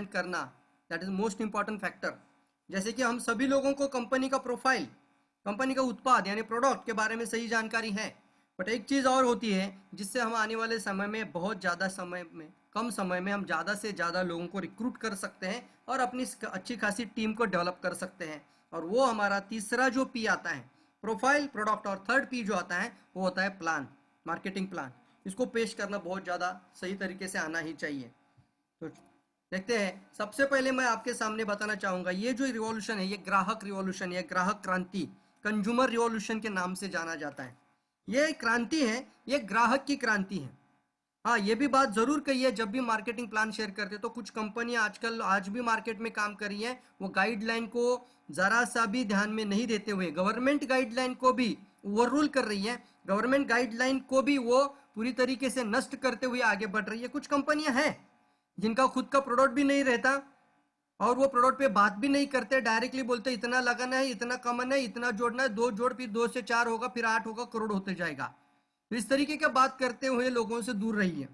करना, that is most important factor. जैसे कि हम सभी लोगों को कंपनी का प्रोफाइल, कंपनी का उत्पाद यानी प्रोडक्ट के बारे में सही जानकारी है, बट एक चीज़ और होती है जिससे हम आने वाले समय में बहुत ज़्यादा समय में, कम समय में हम ज़्यादा से ज़्यादा लोगों को रिक्रूट कर सकते हैं और अपनी अच्छी खासी टीम को डेवलप कर सकते हैं। और वो हमारा तीसरा जो पी आता है, प्रोफाइल, प्रोडक्ट, और थर्ड पी जो आता है वो होता है प्लान, मार्केटिंग प्लान। इसको पेश करना बहुत ज़्यादा सही तरीके से आना ही चाहिए। तो देखते हैं, सबसे पहले मैं आपके सामने बताना चाहूँगा, ये जो रिवॉल्यूशन है ये ग्राहक रिवॉल्यूशन या ग्राहक क्रांति, कंज्यूमर रिवॉल्यूशन के नाम से जाना जाता है। ये क्रांति है, ये ग्राहक की क्रांति है। हाँ, ये भी बात जरूर कही है, जब भी मार्केटिंग प्लान शेयर करते तो कुछ कंपनियां आजकल आज भी मार्केट में काम कर रही हैं, वो गाइडलाइन को जरा सा भी ध्यान में नहीं देते हुए गवर्नमेंट गाइडलाइन को भी ओवररूल कर रही है, गवर्नमेंट गाइडलाइन को भी वो पूरी तरीके से नष्ट करते हुए आगे बढ़ रही है। कुछ कंपनियां हैं जिनका खुद का प्रोडक्ट भी नहीं रहता और वो प्रोडक्ट पे बात भी नहीं करते, डायरेक्टली बोलते इतना लगाना है, इतना कमाना है, इतना जोड़ना है, दो जोड़, फिर 2 से 4 होगा, फिर 8 होगा, करोड़ होते जाएगा। तो इस तरीके की बात करते हुए लोगों से दूर रहिए।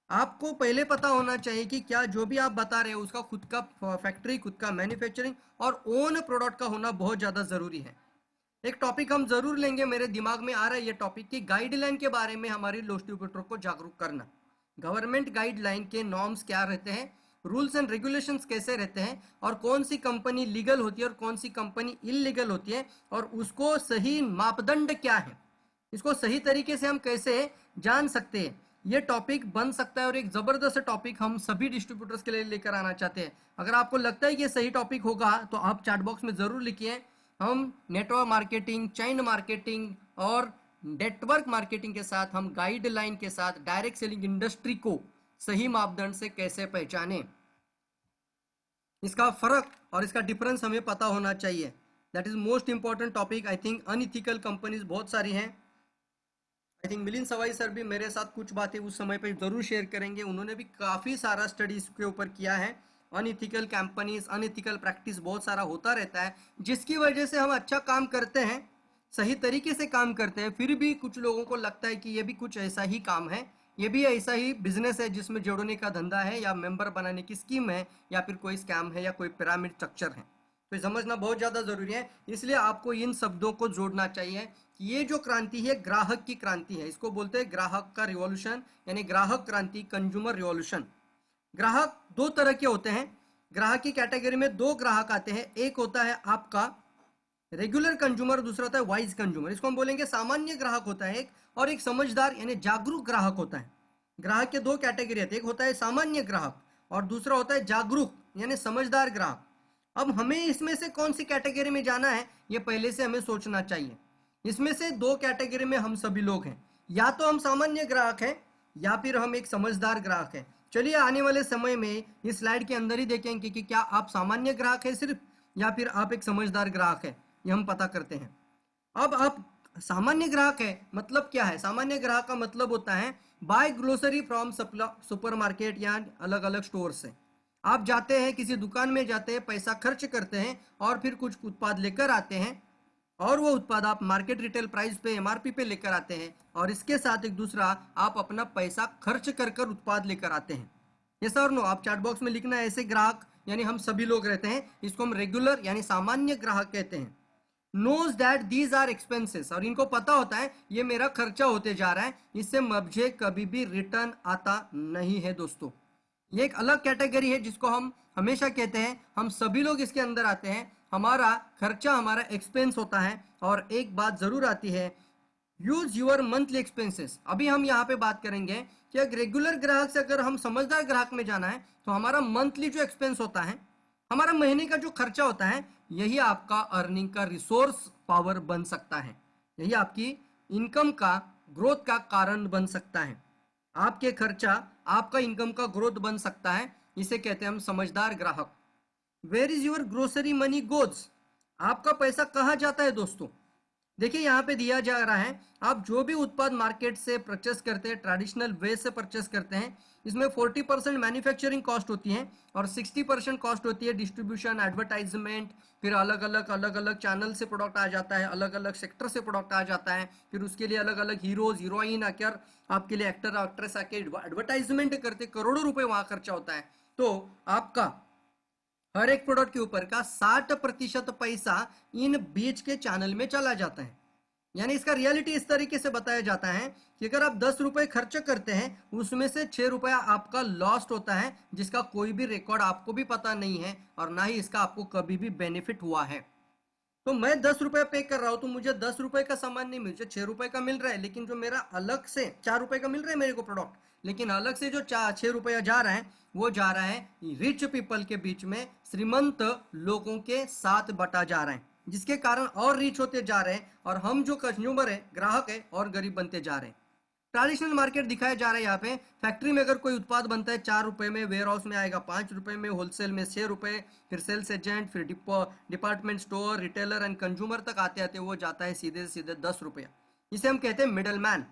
आपको पहले पता होना चाहिए कि क्या जो भी आप बता रहे हो उसका खुद का फैक्ट्री, खुद का मैन्युफैक्चरिंग और ओन प्रोडक्ट का होना बहुत ज़्यादा ज़रूरी है। एक टॉपिक हम जरूर लेंगे, मेरे दिमाग में आ रहा है ये टॉपिक, कि गाइडलाइन के बारे में हमारी डिस्ट्रीब्यूटर को जागरूक करना। गवर्नमेंट गाइडलाइन के नॉर्म्स क्या रहते हैं, रूल्स एंड रेगुलेशंस कैसे रहते हैं, और कौन सी कंपनी लीगल होती है और कौन सी कंपनी इलीगल होती है, और उसको सही मापदंड क्या है, इसको सही तरीके से हम कैसे जान सकते हैं। ये टॉपिक बन सकता है और एक जबरदस्त टॉपिक हम सभी डिस्ट्रीब्यूटर्स के लिए लेकर आना चाहते हैं। अगर आपको लगता है कि ये सही टॉपिक होगा तो आप चैट बॉक्स में जरूर लिखिए। हम नेटवर्क मार्केटिंग, चैन मार्केटिंग और नेटवर्क मार्केटिंग के साथ, हम गाइडलाइन के साथ डायरेक्ट सेलिंग इंडस्ट्री को सही मापदंड से कैसे पहचानें, इसका फर्क और इसका डिफरेंस हमें पता होना चाहिए। That is most important topic. I think unethical companies बहुत सारी हैं। I think Milind Sawai sir भी मेरे साथ कुछ बातें उस समय पर जरूर शेयर करेंगे, उन्होंने भी काफ़ी सारा स्टडी इसके ऊपर किया है। अनइथिकल कंपनीज, अनइथिकल प्रैक्टिस बहुत सारा होता रहता है, जिसकी वजह से हम अच्छा काम करते हैं, सही तरीके से काम करते हैं, फिर भी कुछ लोगों को लगता है कि ये भी कुछ ऐसा ही काम है, ये भी ऐसा ही बिजनेस है जिसमें जोड़ने का धंधा है या मेंबर बनाने की स्कीम है या फिर कोई स्कैम है या कोई पिरामिड स्ट्रक्चर है। तो समझना बहुत ज़्यादा ज़रूरी है, इसलिए आपको इन शब्दों को जोड़ना चाहिए कि ये जो क्रांति है ग्राहक की क्रांति है, इसको बोलते हैं ग्राहक का रिवॉल्यूशन यानी ग्राहक क्रांति, कंज्यूमर रिवॉल्यूशन। ग्राहक दो तरह के होते हैं, ग्राहक की कैटेगरी में दो ग्राहक आते हैं, एक होता है आपका रेगुलर कंज्यूमर, दूसरा होता है वाइज कंज्यूमर। इसको हम बोलेंगे सामान्य ग्राहक होता है एक, और एक समझदार यानी जागरूक ग्राहक होता है। ग्राहक के दो कैटेगरी आते हैं, एक होता है सामान्य ग्राहक और दूसरा होता है जागरूक यानी समझदार ग्राहक। अब हमें इसमें से कौन सी कैटेगरी में जाना है ये पहले से हमें सोचना चाहिए। इसमें से दो कैटेगरी में हम सभी लोग हैं, या तो हम सामान्य ग्राहक हैं या फिर हम एक समझदार ग्राहक हैं। चलिए आने वाले समय में इस स्लाइड के अंदर ही देखेंगे कि क्या आप सामान्य ग्राहक हैं सिर्फ या फिर आप एक समझदार ग्राहक है, ये हम पता करते हैं। अब आप सामान्य ग्राहक है मतलब क्या है, सामान्य ग्राहक का मतलब होता है बाय ग्रोसरी फ्रॉम सुपरमार्केट या अलग अलग स्टोर से। आप जाते हैं किसी दुकान में, जाते हैं, पैसा खर्च करते हैं और फिर कुछ उत्पाद लेकर आते हैं, और वो उत्पाद आप मार्केट रिटेल प्राइस पे, एमआरपी पे लेकर आते हैं, और इसके साथ एक दूसरा आप अपना पैसा खर्च कर कर उत्पाद लेकर आते हैं। ये सर नो, आप चैट बॉक्स में लिखना है, ऐसे ग्राहक यानी हम सभी लोग रहते हैं, इसको हम रेगुलर यानी सामान्य ग्राहक कहते हैं। Knows that these are expenses, और इनको पता होता है ये मेरा खर्चा होते जा रहा है, इससे मुझे कभी भी रिटर्न आता नहीं है दोस्तों। ये एक अलग कैटेगरी है जिसको हम हमेशा कहते हैं, हम सभी लोग इसके अंदर आते हैं, हमारा खर्चा हमारा एक्सपेंस होता है। और एक बात जरूर आती है, यूज यूर मंथली एक्सपेंसेस। अभी हम यहाँ पे बात करेंगे कि अगर रेगुलर ग्राहक से अगर हम समझदार ग्राहक में जाना है तो हमारा मंथली जो एक्सपेंस होता है, हमारा महीने का जो खर्चा होता है, यही आपका अर्निंग का रिसोर्स पावर बन सकता है, यही आपकी इनकम का ग्रोथ का कारण बन सकता है। आपके खर्चा आपका इनकम का ग्रोथ बन सकता है, इसे कहते हैं हम समझदार ग्राहक। Where is your grocery money goes, आपका पैसा कहाँ जाता है दोस्तों। देखिए यहाँ पे दिया जा रहा है, आप जो भी उत्पाद मार्केट से परचेस करते हैं, ट्रेडिशनल वे से परचेस करते हैं, इसमें 40% मैन्युफैक्चरिंग कॉस्ट होती है और 60% कॉस्ट होती है डिस्ट्रीब्यूशन, एडवर्टाइजमेंट, फिर अलग अलग चैनल से प्रोडक्ट आ जाता है, अलग अलग सेक्टर से प्रोडक्ट आ जाता है, फिर उसके लिए अलग अलग हीरोज हीरोइन आकर आपके लिए, एक्टर एक्ट्रेस आके एडवर्टाइजमेंट करते, करोड़ों रुपए वहाँ खर्चा होता है। तो आपका हर एक प्रोडक्ट के ऊपर का 60% पैसा इन बीच के चैनल में चला जाता है। यानी इसका रियलिटी इस तरीके से बताया जाता है कि अगर आप 10 रुपए खर्च करते हैं, उसमें से 6 रुपया आपका लॉस्ट होता है, जिसका कोई भी रिकॉर्ड आपको भी पता नहीं है और ना ही इसका आपको कभी भी बेनिफिट हुआ है। तो मैं 10 रुपए पे कर रहा हूं, तो मुझे 10 रुपए का सामान नहीं मिल, मुझे 6 रुपए का मिल रहा है, लेकिन जो मेरा अलग से 4 रुपए का मिल रहा है मेरे को प्रोडक्ट, लेकिन अलग से जो 6 रुपया जा रहा है वो जा रहा है रिच पीपल के बीच में, श्रीमंत लोगों के साथ बटा जा रहा है, जिसके कारण और रिच होते जा रहे हैं और हम जो कंज्यूमर है, ग्राहक है, और गरीब बनते जा रहे हैं। ट्रेडिशनल मार्केट दिखाया जा रहा है यहाँ पे। फैक्ट्री में अगर कोई उत्पाद बनता है 4 रुपए में, वेयर हाउस में आएगा 5 रुपए में, होलसेल में 6 रुपए, फिर सेल्स एजेंट, फिर department store, retailer and consumer तक आते आते वो जाता है सीधे से सीधे 10 रुपया। इसे हम कहते हैं मिडल मैन।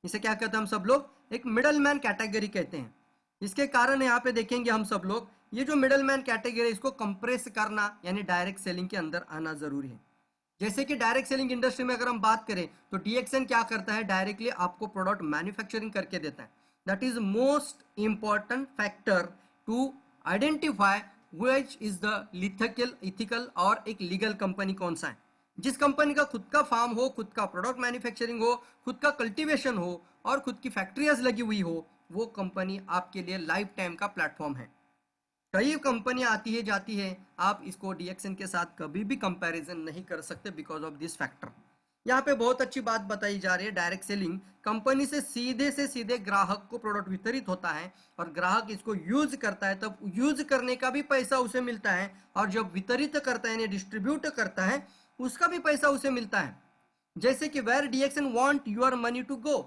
इसे क्या कहते हैं हम सब लोग? एक मिडल मैन कैटेगरी कहते हैं। इसके कारण यहाँ पे देखेंगे हम सब लोग, ये जो मिडल मैन कैटेगरी है इसको कंप्रेस करना यानी डायरेक्ट सेलिंग के अंदर आना जरूरी है। जैसे कि डायरेक्ट सेलिंग इंडस्ट्री में अगर हम बात करें तो डीएक्सएन क्या करता है, डायरेक्टली आपको प्रोडक्ट मैन्युफैक्चरिंग करके देता है। That is most important factor to identify which is the लिथिकल इथिकल और एक लीगल कंपनी कौन सा है। जिस कंपनी का खुद का फार्म हो, खुद का प्रोडक्ट मैन्युफैक्चरिंग हो, खुद का कल्टीवेशन हो और खुद की फैक्ट्रियाज लगी हुई हो, वो कंपनी आपके लिए लाइफ टाइम का प्लेटफॉर्म है। कई कंपनियां आती है जाती है, आप इसको डीएक्सएन के साथ कभी भी कंपैरिजन नहीं कर सकते बिकॉज ऑफ दिस फैक्टर। यहाँ पे बहुत अच्छी बात बताई जा रही है, डायरेक्ट सेलिंग कंपनी से सीधे ग्राहक को प्रोडक्ट वितरित होता है और ग्राहक इसको यूज करता है, तब यूज करने का भी पैसा उसे मिलता है, और जब वितरित करता है यानी डिस्ट्रीब्यूट करता है उसका भी पैसा उसे मिलता है। जैसे कि where DXN want your money to go.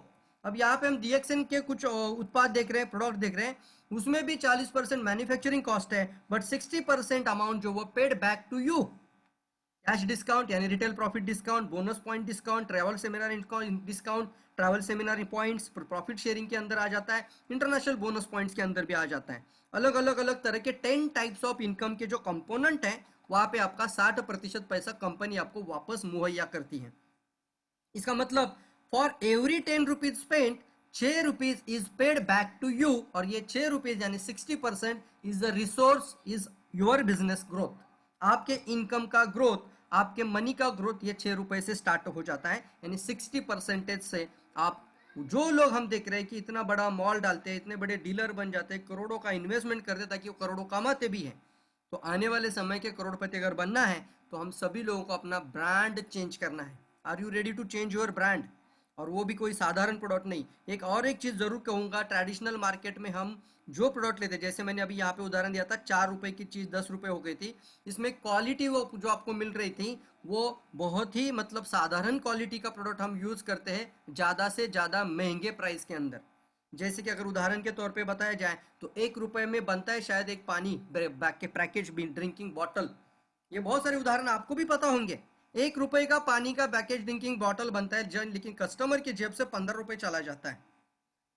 अब यहाँ पे हम डीएक्सएन के कुछ उत्पाद देख रहे हैं, प्रोडक्ट देख रहे हैं, उसमें भी 40% मैन्युफैक्चरिंग कॉस्ट है, बट 60% अमाउंट जो वो paid back to you. Cash discount यानी retail profit discount, bonus point discount, travel seminar discount, travel seminar points profit sharing के अंदर आ जाता है, इंटरनेशनल बोनस पॉइंट्स के अंदर भी आ जाता है। अलग अलग अलग तरह के 10 टाइप्स ऑफ इनकम के जो कंपोनेंट है, वहां पे आपका 60% पैसा कंपनी आपको वापस मुहैया करती है। इसका मतलब for every 10 rupees spent 6 rupees is paid back to you, और ये 6 रुपीज यानी 60% is the resource is your business growth. आपके इनकम का ग्रोथ, आपके मनी का ग्रोथ ये 6 रुपए से स्टार्ट हो जाता है, यानी 60% से आप, जो लोग हम देख रहे हैं कि इतना बड़ा मॉल डालते हैं, इतने बड़े डीलर बन जाते हैं, करोड़ों का इन्वेस्टमेंट करते हैं ताकि वो करोड़ों कमाते भी हैं। तो आने वाले समय के करोड़पति अगर बनना है तो हम सभी लोगों को अपना ब्रांड चेंज करना है। Are you ready to change your brand? और वो भी कोई साधारण प्रोडक्ट नहीं। एक और एक चीज जरूर कहूंगा, ट्रेडिशनल मार्केट में हम जो प्रोडक्ट लेते, जैसे मैंने अभी यहाँ पे उदाहरण दिया था, 4 रुपए की चीज 10 रुपए हो गई थी, इसमें क्वालिटी वो जो आपको मिल रही थी वो बहुत ही मतलब साधारण क्वालिटी का प्रोडक्ट हम यूज करते हैं ज्यादा से ज्यादा महंगे प्राइस के अंदर। जैसे कि अगर उदाहरण के तौर पे बताया जाए तो 1 रुपए में बनता है शायद एक पानी बैग के पैकेज भी, ड्रिंकिंग बॉटल। ये बहुत सारे उदाहरण आपको भी पता होंगे। 1 रुपए का पानी का पैकेज ड्रिंकिंग बॉटल बनता है जन, लेकिन कस्टमर की जेब से 15 रुपए चला जाता है।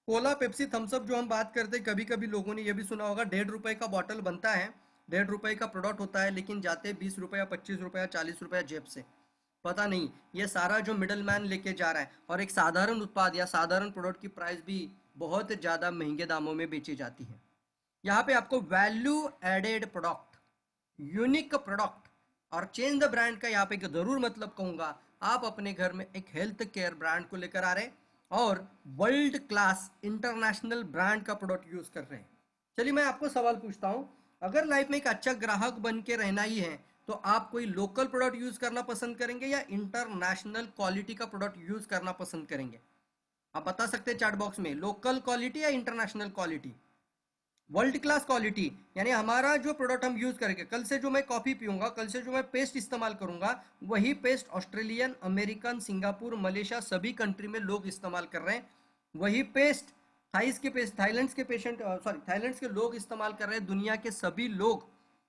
कोला, पेप्सी, थम्सअप जो हम बात करते हैं, कभी कभी लोगों ने यह भी सुना होगा, 1.5 रुपए का बॉटल बनता है, 1.5 रुपए का प्रोडक्ट होता है, लेकिन जाते 20 रुपया, 25 रुपया, 40 रुपया जेब से। पता नहीं ये सारा जो मिडल मैन लेके जा रहा है, और एक साधारण उत्पाद या साधारण प्रोडक्ट की प्राइस भी बहुत ज्यादा महंगे दामों में बेची जाती है। यहाँ पे आपको value added product, unique product और चेंज द ब्रांड का यहाँ पे जरूर मतलब कहूंगा। आप अपने घर में एक हेल्थ केयर ब्रांड को लेकर आ रहे हैं और वर्ल्ड क्लास इंटरनेशनल ब्रांड का प्रोडक्ट यूज कर रहे हैं। चलिए मैं आपको सवाल पूछता हूं, अगर लाइफ में एक अच्छा ग्राहक बन के रहना ही है तो आप कोई लोकल प्रोडक्ट यूज करना पसंद करेंगे या इंटरनेशनल क्वालिटी का प्रोडक्ट यूज करना पसंद करेंगे? आप बता सकते हैं चैट बॉक्स में, लोकल क्वालिटी या international quality. World class quality यानी हमारा जो प्रोडक्ट हम यूज करेंगे, कल से जो मैं कॉफी पीऊंगा, कल से जो मैं पेस्ट इस्तेमाल करूंगा, वही paste Australian, American, Singapore, Malaysia सभी कंट्री में लोग इस्तेमाल कर रहे हैं। वही पेस्ट थाईलैंड के पेशेंट, सॉरी थाईलैंड के लोग इस्तेमाल कर रहे हैं, दुनिया के सभी लोग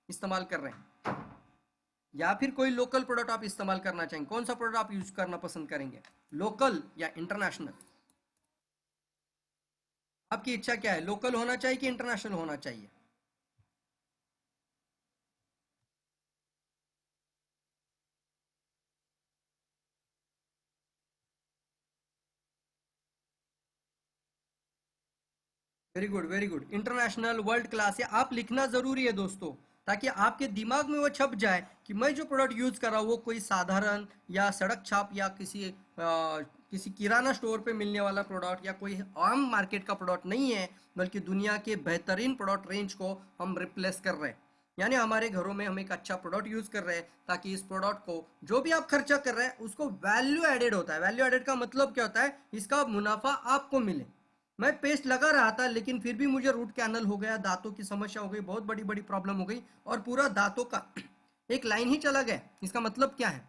इस्तेमाल कर रहे हैं। या फिर कोई लोकल प्रोडक्ट आप इस्तेमाल करना चाहेंगे, कौन सा प्रोडक्ट आप यूज करना पसंद करेंगे, लोकल या इंटरनेशनल? आपकी इच्छा क्या है, लोकल होना चाहिए कि इंटरनेशनल होना चाहिए? Very good. International, world class, ये आप लिखना जरूरी है दोस्तों, ताकि आपके दिमाग में वो छप जाए कि मैं जो प्रोडक्ट यूज कर रहा हूँ वो कोई साधारण या सड़क छाप या किसी किराना स्टोर पे मिलने वाला प्रोडक्ट या कोई आम मार्केट का प्रोडक्ट नहीं है, बल्कि दुनिया के बेहतरीन प्रोडक्ट रेंज को हम रिप्लेस कर रहे हैं। यानी हमारे घरों में हम एक अच्छा प्रोडक्ट यूज कर रहे हैं, ताकि इस प्रोडक्ट को जो भी आप खर्चा कर रहे हैं उसको वैल्यू एडेड होता है। वैल्यू एडेड का मतलब क्या होता है? इसका मुनाफा आपको मिले। मैं पेस्ट लगा रहा था लेकिन फिर भी मुझे रूट कैनल हो गया, दांतों की समस्या हो गई, बहुत बड़ी बड़ी प्रॉब्लम हो गई और पूरा दांतों का एक लाइन ही चला गया। इसका मतलब क्या है?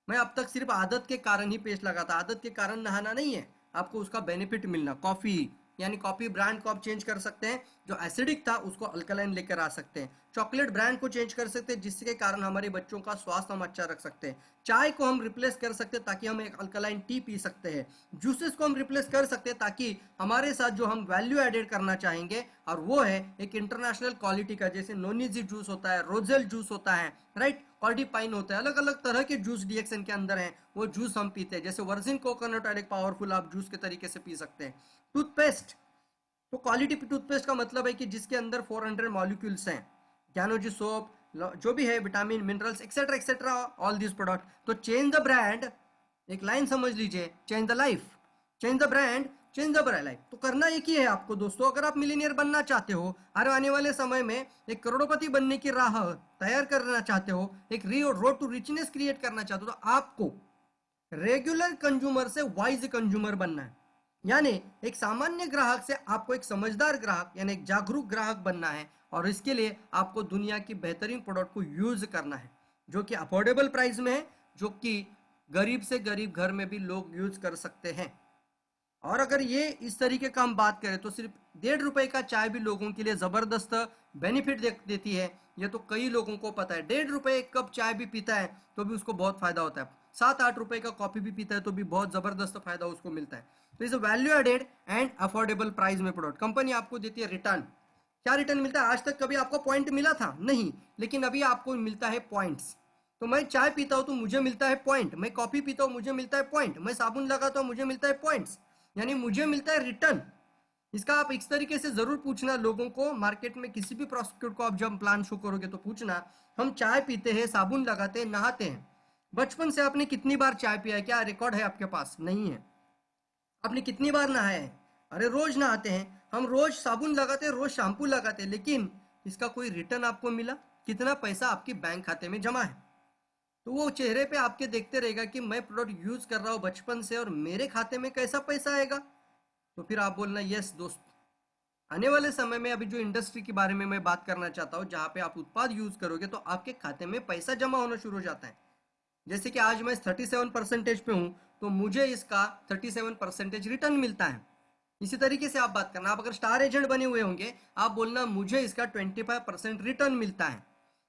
मैं अब तक सिर्फ आदत के कारण ही पेस्ट लगाता। आदत के कारण नहाना नहीं है, आपको उसका बेनिफिट मिलना। कॉफी, यानी कॉफी ब्रांड को आप चेंज कर सकते हैं, जो एसिडिक था उसको अल्कलाइन लेकर आ सकते हैं। चॉकलेट ब्रांड को चेंज कर सकते हैं, जिसके कारण हमारे बच्चों का स्वास्थ्य हम अच्छा रख सकते हैं। चाय को हम रिप्लेस कर सकते हैं ताकि हम एक अल्कलाइन टी पी सकते हैं। जूसेस को हम रिप्लेस कर सकते हैं ताकि हमारे साथ जो हम वैल्यू एडेड करना चाहेंगे, और वो है एक इंटरनेशनल क्वालिटी का, जैसे नोनीजी जूस होता है, रोजेल जूस होता है, राइट, कॉर्डिपाइन होता है, अलग अलग तरह के जूस डीएक्सन के अंदर हैं, वो जूस हम पीते हैं। जैसे वर्जिन कोकोनट ऑयल एक पावरफुल आप जूस के तरीके से पी सकते हैं। टूथपेस्ट, तो क्वालिटी टूथपेस्ट का मतलब है कि जिसके अंदर 400 मॉलिक्यूल्स हैं, ज्ञानोजी सोप, जो भी है, vitamin, minerals, etcetera etcetera, all this product. तो चेंज द ब्रांड, एक लाइन समझ लीजिए, change the life, change the brand, change the brand life. तो करना एक ही है आपको दोस्तों। अगर आप मिलीनियर बनना चाहते हो और आने वाले समय में एक करोड़पति बनने की राह तैयार करना चाहते हो, एक रोड टू रिचनेस क्रिएट करना चाहते हो, तो आपको रेगुलर कंज्यूमर से वाइज कंज्यूमर बनना है। यानी एक सामान्य ग्राहक से आपको एक समझदार ग्राहक यानी एक जागरूक ग्राहक बनना है, और इसके लिए आपको दुनिया की बेहतरीन प्रोडक्ट को यूज करना है, जो कि अफोर्डेबल प्राइस में है, जो कि गरीब से गरीब घर में भी लोग यूज कर सकते हैं। और अगर ये इस तरीके का हम बात करें तो सिर्फ 1.5 रुपए का चाय भी लोगों के लिए जबरदस्त बेनिफिट देती है। ये तो कई लोगों को पता है। 1.5 रुपए एक कप चाय भी पीता है तो भी उसको बहुत फायदा होता है। 7-8 रुपए का कॉफी भी पीता है तो भी बहुत जबरदस्त फायदा उसको मिलता है। तो इस value added and affordable price में प्रोडक्ट कंपनी आपको देती है रिटर्न। क्या रिटर्न मिलता है? आज तक कभी आपको पॉइंट मिला था? नहीं, लेकिन अभी आपको मिलता है पॉइंट्स। तो मैं चाय पीता हूं तो मुझे मिलता है पॉइंट, मैं कॉफी पीता हूं मुझे मिलता है पॉइंट, मैं साबुन लगाता हूं मुझे मिलता है पॉइंट्स, यानी मुझे मिलता है रिटर्न। इसका आप इस तरीके से जरूर पूछना लोगों को, मार्केट में किसी भी प्रोस्पेक्ट को आप जब प्लान शो करोगे तो पूछना, हम चाय पीते हैं, साबुन लगाते हैं, नहाते हैं, बचपन से आपने कितनी बार चाय पिया है? क्या रिकॉर्ड है आपके पास? नहीं है। आपने कितनी बार नहाया है? अरे रोज नहाते हैं हम, रोज साबुन लगाते हैं, रोज शैम्पू लगाते हैं, लेकिन इसका कोई रिटर्न आपको मिला? कितना पैसा आपके बैंक खाते में जमा है? तो वो चेहरे पे आपके देखते रहेगा कि मैं प्रोडक्ट यूज कर रहा हूँ बचपन से और मेरे खाते में कैसा पैसा आएगा। तो फिर आप बोलना यस दोस्त। आने वाले समय में अभी जो इंडस्ट्री के बारे में मैं बात करना चाहता हूँ, जहाँ पे आप उत्पाद यूज करोगे तो आपके खाते में पैसा जमा होना शुरू हो जाता है। जैसे कि आज मैं 37% पे हूँ तो मुझे इसका 37% रिटर्न मिलता है। इसी तरीके से आप बात करना, आप अगर स्टार एजेंट बने हुए होंगे आप बोलना मुझे इसका 25% रिटर्न मिलता है।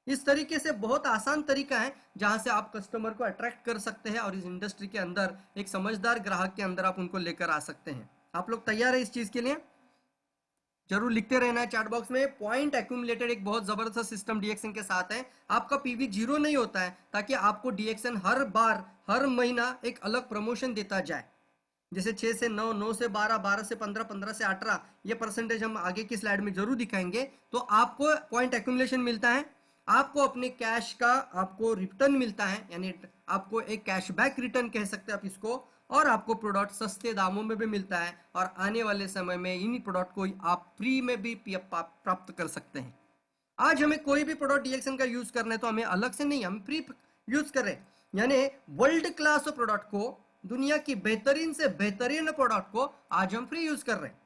इस तरीके से बहुत आसान तरीका है जहां से आप कस्टमर को अट्रैक्ट कर सकते हैं और इस इंडस्ट्री के अंदर एक समझदार ग्राहक के अंदर आप उनको लेकर आ सकते हैं। आप लोग तैयार है इस चीज के लिए? जरूर लिखते रहना है चैट बॉक्स में। पॉइंट एक्यूमुलेटेड एक बहुत जबरदस्त सिस्टम डीएक्सन के साथ है। आपका पीवी जीरो नहीं होता है, ताकि आपको डीएक्सन हर बार हर महीना एक अलग प्रमोशन देता जाए। जैसे 6 से 9, 9 से 12, 12 से 15, 15 से 18, ये परसेंटेज हम आगे की स्लाइड में जरूर दिखाएंगे। तो आपको पॉइंट एक्यूमुलेशन मिलता है, आपको अपने कैश का आपको रिटर्न मिलता है, यानी आपको एक कैशबैक रिटर्न कह सकते हैं आप इसको, और आपको प्रोडक्ट सस्ते दामों में भी मिलता है, और आने वाले समय में इन प्रोडक्ट को आप फ्री में भी प्राप्त कर सकते हैं। आज हमें कोई भी प्रोडक्ट डीएक्सन का यूज करना है तो हमें अलग से नहीं, हम फ्री यूज कर रहे हैं। यानी वर्ल्ड क्लास प्रोडक्ट को, दुनिया की बेहतरीन से बेहतरीन प्रोडक्ट को आज हम फ्री यूज कर रहे हैं।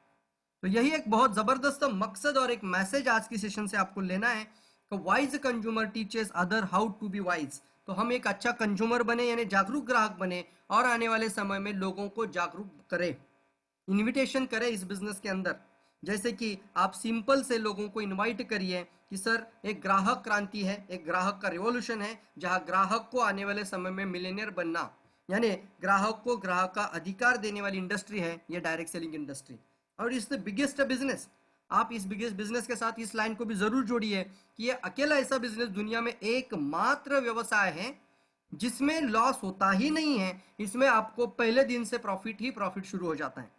तो यही एक बहुत जबरदस्त मकसद और एक मैसेज आज की सेशन से आपको लेना है कि wise consumer teaches other how to be wise. तो हम एक अच्छा कंज्यूमर बने, यानी जागरूक ग्राहक बने, और आने वाले समय में लोगों को जागरूक करें, इनविटेशन करें इस बिजनेस के अंदर। जैसे कि आप सिंपल से लोगों को इनवाइट करिए कि सर एक ग्राहक क्रांति है, एक ग्राहक का रिवॉल्यूशन है, जहां ग्राहक को आने वाले समय में मिलेनियर बनना, यानी ग्राहक को ग्राहक का अधिकार देने वाली इंडस्ट्री है ये डायरेक्ट सेलिंग इंडस्ट्री, और इस बिगेस्ट बिजनेस। आप इस बिगेस्ट बिजनेस के साथ इस लाइन को भी जरूर जोड़िए कि ये अकेला ऐसा बिजनेस दुनिया में एकमात्र व्यवसाय है जिसमें लॉस होता ही नहीं है। इसमें आपको पहले दिन से प्रॉफिट ही प्रॉफिट शुरू हो जाता है।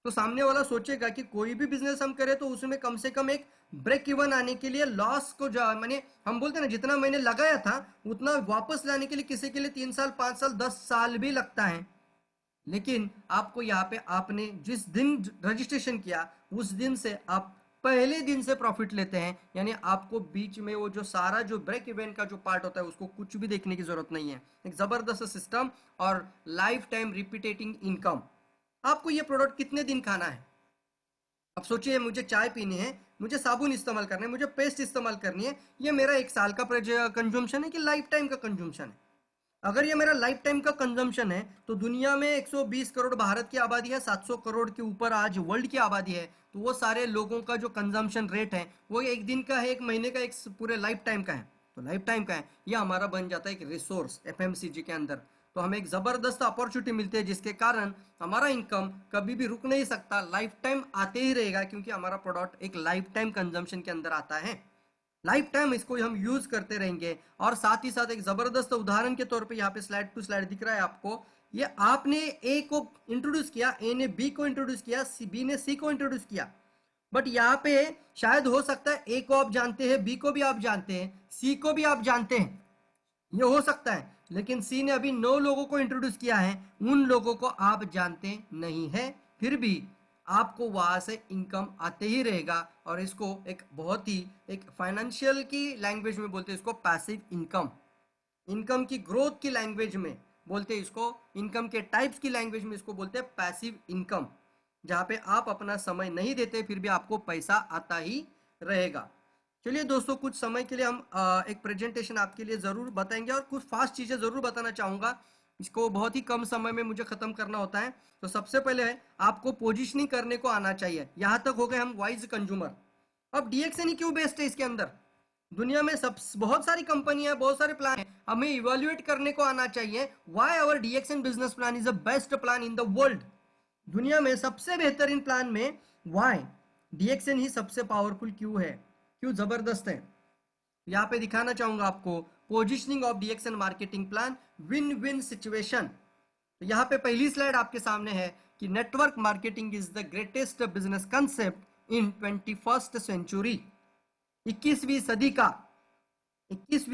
तो सामने वाला सोचेगा कि कोई भी बिजनेस हम करें तो उसमें कम से कम एक ब्रेक इवन आने के लिए लॉस को माने हम बोलते हैं ना, जितना मैंने लगाया था उतना वापस लाने के लिए किसी के लिए 3 साल 5 साल 10 साल भी लगता है। लेकिन आपको यहाँ पे आपने जिस दिन रजिस्ट्रेशन किया उस दिन से आप पहले दिन से प्रॉफिट लेते हैं, यानी आपको बीच में वो जो सारा जो ब्रेक इवेंट का जो पार्ट होता है उसको कुछ भी देखने की जरूरत नहीं है। एक जबरदस्त सिस्टम और लाइफ टाइम रिपीटेटिंग इनकम। आपको ये प्रोडक्ट कितने दिन खाना है? अब सोचिए, मुझे चाय पीनी है, मुझे साबुन इस्तेमाल करना है, मुझे पेस्ट इस्तेमाल करनी है, ये मेरा 1 साल का कंज्यूमशन है कि लाइफ टाइम का कंज्यूमशन है? अगर ये मेरा लाइफ टाइम का कंजम्पशन है तो दुनिया में 120 करोड़ भारत की आबादी है, 700 करोड़ के ऊपर आज वर्ल्ड की आबादी है, तो वो सारे लोगों का जो कंजम्पशन रेट है वो एक दिन का है, एक महीने का, एक पूरे लाइफ टाइम का है। तो लाइफ टाइम का है, ये हमारा बन जाता है एक रिसोर्स एफएमसीजी के अंदर। तो हमें एक ज़बरदस्त अपॉर्चुनिटी मिलती है जिसके कारण हमारा इनकम कभी भी रुक नहीं सकता, लाइफ टाइम आते ही रहेगा, क्योंकि हमारा प्रोडक्ट एक लाइफ टाइम कंजम्पशन के अंदर आता है। लाइफ टाइम इसको हम यूज करते रहेंगे। और साथ ही साथ एक जबरदस्त उदाहरण के तौर पे यहाँ पे स्लाइड टू स्लाइड दिख रहा है आपको, ये आपने ए को इंट्रोड्यूस किया, ए ने बी को इंट्रोड्यूस किया, बी ने सी को इंट्रोड्यूस किया, बट यहाँ पे शायद हो सकता है ए को आप जानते हैं, बी को भी आप जानते हैं, सी को भी आप जानते हैं, ये हो सकता है, लेकिन सी ने अभी 9 लोगों को इंट्रोड्यूस किया है, उन लोगों को आप जानते नहीं है, फिर भी आपको वहां से इनकम आते ही रहेगा। और इसको एक बहुत ही एक फाइनेंशियल की लैंग्वेज में बोलते हैं इसको पैसिव इनकम, इनकम की ग्रोथ की लैंग्वेज में बोलते हैं इसको, इनकम के टाइप्स की लैंग्वेज में इसको बोलते हैं पैसिव इनकम, जहां पे आप अपना समय नहीं देते फिर भी आपको पैसा आता ही रहेगा। चलिए दोस्तों, कुछ समय के लिए हम एक प्रेजेंटेशन आपके लिए ज़रूर बताएंगे और कुछ फास्ट चीज़ें ज़रूर बताना चाहूँगा, इसको बहुत ही कम समय में मुझे ख़त्म करना होता है। तो सबसे पहले है आपको पोजिशनिंग करने को आना चाहिए। यहाँ तक हो गए हम वाइज कंज्यूमर। अब डीएक्सएन ही क्यों बेस्ट है इसके अंदर? दुनिया में सब बहुत सारी कंपनियां, बहुत सारे प्लान है, हमें इवेल्युएट करने को आना चाहिए why our DXN business plan is the best plan in the world. दुनिया में सबसे बेहतरीन प्लान में व्हाई डीएक्सएन ही सबसे पावरफुल क्यों है, क्यों जबरदस्त है। यहाँ पे दिखाना चाहूंगा आपको positioning of DXN marketing plan, win win situation. तो यहाँ पे पहली स्लाइड आपके सामने है कि network marketing is the greatest business concept in 21st century. 21वीं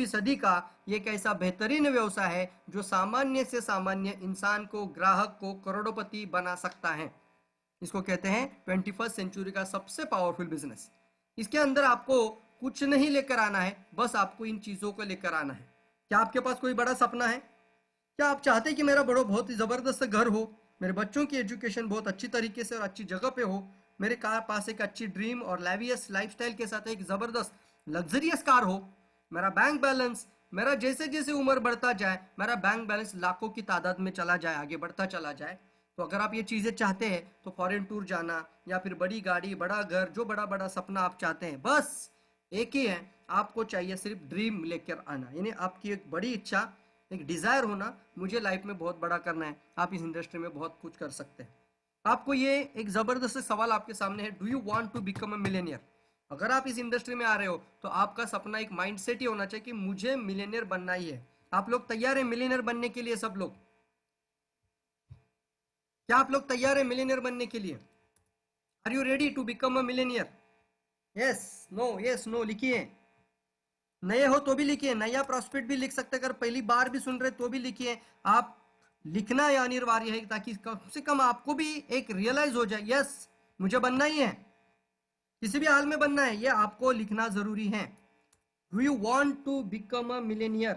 सदी का ये एक ऐसा बेहतरीन व्यवसाय है जो सामान्य से सामान्य इंसान को, ग्राहक को करोड़पति बना सकता है। इसको कहते हैं 21st सेंचुरी का सबसे पावरफुल बिजनेस। इसके अंदर आपको कुछ नहीं लेकर आना है, बस आपको इन चीजों को लेकर आना है। क्या आपके पास कोई बड़ा सपना है? क्या आप चाहते हैं कि मेरा बड़ो बहुत ही जबरदस्त घर हो, मेरे बच्चों की एजुकेशन बहुत अच्छी तरीके से और अच्छी जगह पे हो, मेरे कार पास एक अच्छी ड्रीम और लैवियस लाइफस्टाइल के साथ एक जबरदस्त लग्जरियस कार हो, मेरा बैंक बैलेंस, मेरा जैसे जैसे उम्र बढ़ता जाए मेरा बैंक बैलेंस लाखों की तादाद में चला जाए, आगे बढ़ता चला जाए। तो अगर आप ये चीज़ें चाहते हैं तो फॉरेन टूर जाना या फिर बड़ी गाड़ी, बड़ा घर, जो बड़ा बड़ा सपना आप चाहते हैं, बस एक ही है, आपको चाहिए सिर्फ ड्रीम लेकर आना, यानी आपकी एक बड़ी इच्छा, एक डिज़ायर होना, मुझे लाइफ में बहुत बड़ा करना है। आप इस इंडस्ट्री में बहुत कुछ कर सकते हैं। आपको ये एक ज़बरदस्त सवाल आपके सामने है, do you want to become a millionaire? अगर आप इस इंडस्ट्री में आ रहे हो तो आपका सपना, एक माइंडसेट ही होना चाहिए कि मुझे मिलेनियर बनना ही है। आप लोग तैयार हैं मिलेनियर बनने के लिए? सब लोग, क्या आप लोग तैयार हैं मिलेनियर बनने के लिए? Are you ready to become a millionaire? Yes no, yes no लिखिए। नए हो तो भी लिखिए, नया प्रॉस्पेक्ट भी लिख सकते, अगर पहली बार भी सुन रहे तो भी लिखिए। आप लिखना ये अनिवार्य है ताकि कम से कम आपको भी एक रियलाइज हो जाए, यस मुझे बनना ही है, किसी भी हाल में बनना है, ये आपको लिखना जरूरी है। Do you want to become a millionaire?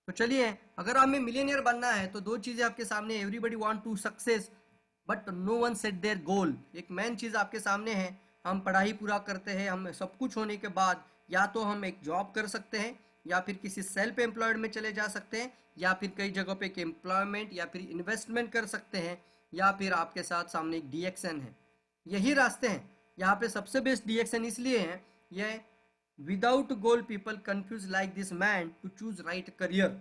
तो चलिए, अगर हमें मिलेनियर बनना है तो दो चीजें आपके सामने, everybody want to success but no one set their goal. एक मेन चीज आपके सामने है, हम पढ़ाई पूरा करते हैं, हम सब कुछ होने के बाद या तो हम एक जॉब कर सकते हैं या फिर किसी सेल्फ एम्प्लॉयड में चले जा सकते हैं या फिर कई जगहों पे एक एम्प्लॉयमेंट या फिर इन्वेस्टमेंट कर सकते हैं या फिर आपके साथ सामने एक डीएक्सएन है। यही रास्ते हैं। यहाँ पे सबसे बेस्ट डीएक्सएन इसलिए है, यह without goal people confuse like this man to choose right career.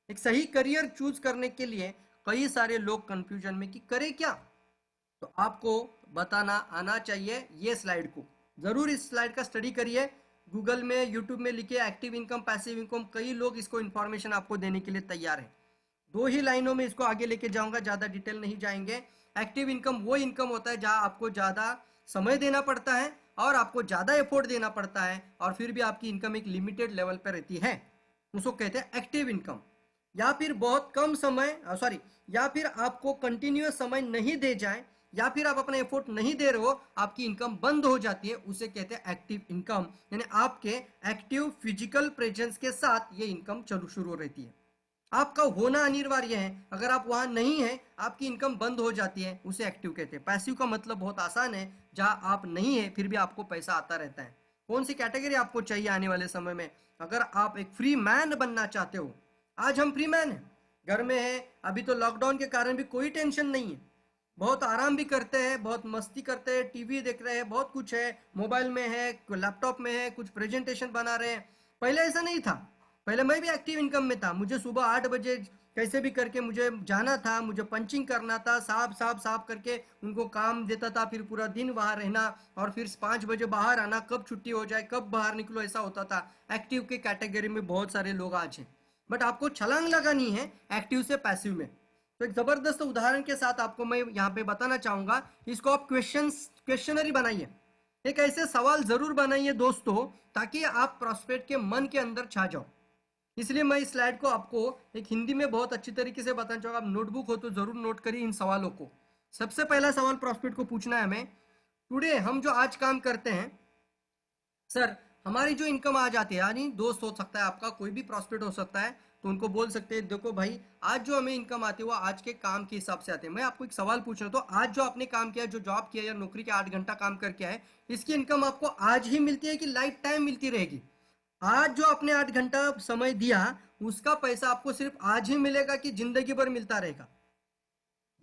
एक सही करियर चूज करने के लिए कई सारे लोग कंफ्यूजन में कि करें क्या, तो आपको बताना आना चाहिए ये स्लाइड को। जरूर इस स्लाइड का स्टडी करिए, गूगल में, यूट्यूब में लिखिए एक्टिव इनकम, पैसिव इनकम, कई लोग इसको इन्फॉर्मेशन आपको देने के लिए तैयार है। दो ही लाइनों में इसको आगे लेके जाऊंगा, ज्यादा डिटेल नहीं जाएंगे। एक्टिव इनकम वो इनकम होता है जहां आपको ज़्यादा समय देना पड़ता है और आपको ज़्यादा एफोर्ट देना पड़ता है और फिर भी आपकी इनकम एक लिमिटेड लेवल पर रहती है, उसको कहते हैं एक्टिव इनकम। या फिर बहुत कम समय सॉरी या फिर आपको कंटिन्यूअस समय नहीं दे जाए या फिर आप अपना एफोर्ट नहीं दे रहे हो, आपकी इनकम बंद हो जाती है, उसे कहते हैं एक्टिव इनकम। यानी आपके एक्टिव फिजिकल प्रेजेंस के साथ ये इनकम शुरू रहती है, आपका होना अनिवार्य है। अगर आप वहां नहीं है आपकी इनकम बंद हो जाती है, उसे एक्टिव कहते हैं। पैसिव का मतलब बहुत आसान है, जहां आप नहीं है फिर भी आपको पैसा आता रहता है। कौन सी कैटेगरी आपको चाहिए आने वाले समय में? अगर आप एक फ्री मैन बनना चाहते हो, आज हम फ्री मैन हैं, घर में है, अभी तो लॉकडाउन के कारण भी कोई टेंशन नहीं है, बहुत आराम भी करते हैं, बहुत मस्ती करते हैं, टीवी देख रहे हैं, बहुत कुछ है, मोबाइल में है, लैपटॉप में है, कुछ प्रेजेंटेशन बना रहे हैं। पहले ऐसा नहीं था, पहले मैं भी एक्टिव इनकम में था, मुझे सुबह 8 बजे कैसे भी करके मुझे जाना था, मुझे पंचिंग करना था, साफ करके उनको काम देता था, फिर पूरा दिन वहां रहना और फिर 5 बजे बाहर आना, कब छुट्टी हो जाए कब बाहर निकलो, ऐसा होता था। एक्टिव के कैटेगरी में बहुत सारे लोग आज हैं, बट आपको छलांग लगानी है एक्टिव से पैसिव में। तो एक जबरदस्त उदाहरण के साथ आपको मैं यहाँ पे बताना चाहूंगा, इसको आप क्वेश्चनरी बनाइए, एक ऐसे सवाल जरूर बनाइए दोस्तों, ताकि आप प्रॉस्पेक्ट के मन के अंदर छा जाओ। इसलिए मैं इस स्लाइड को आपको एक हिंदी में बहुत अच्छी तरीके से बताना चाहूंगा, आप नोटबुक हो तो जरूर नोट करिए इन सवालों को। सबसे पहला सवाल प्रॉस्पेक्ट को पूछना है हमें, टुडे हम जो आज काम करते हैं सर, हमारी जो इनकम आ जाती है, यानी दोस्त हो सकता है आपका, कोई भी प्रॉस्पेक्ट हो सकता है, तो उनको बोल सकते हैं देखो भाई, आज जो हमें इनकम आती है वो आज के काम के हिसाब से आते हैं। मैं आपको एक सवाल पूछ रहा हूं, तो आज जो आपने काम किया, जो जॉब किया या नौकरी के 8 घंटा काम करके आए, इसकी इनकम आपको आज ही मिलती है कि लाइफ टाइम मिलती रहेगी? आज जो आपने 8 घंटा समय दिया, उसका पैसा आपको सिर्फ आज ही मिलेगा कि जिंदगी भर मिलता रहेगा?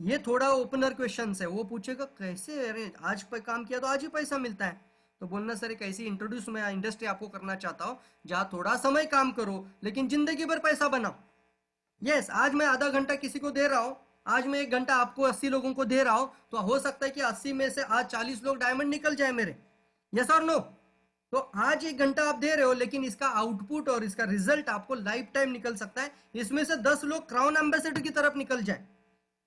ये थोड़ा ओपनर क्वेश्चन है। वो पूछेगा कैसे, अरे आज पे काम किया तो आज ही पैसा मिलता है? तो बोलना सर एक ऐसी इंट्रोड्यूस मैं इंडस्ट्री आपको करना चाहता हूँ जहां थोड़ा समय काम करो लेकिन जिंदगी भर पैसा बनाओ। यस, आज मैं आधा घंटा किसी को दे रहा हूँ, आज मैं 1 घंटा आपको 80 लोगों को दे रहा हूँ, तो हो सकता है कि 80 में से आज 40 लोग डायमंड निकल जाए मेरे। यस और नो? तो आज 1 घंटा आप दे रहे हो लेकिन इसका आउटपुट और इसका रिजल्ट आपको लाइफ टाइम निकल सकता है, इसमें से 10 लोग क्राउन एम्बेसडर की तरफ निकल जाए।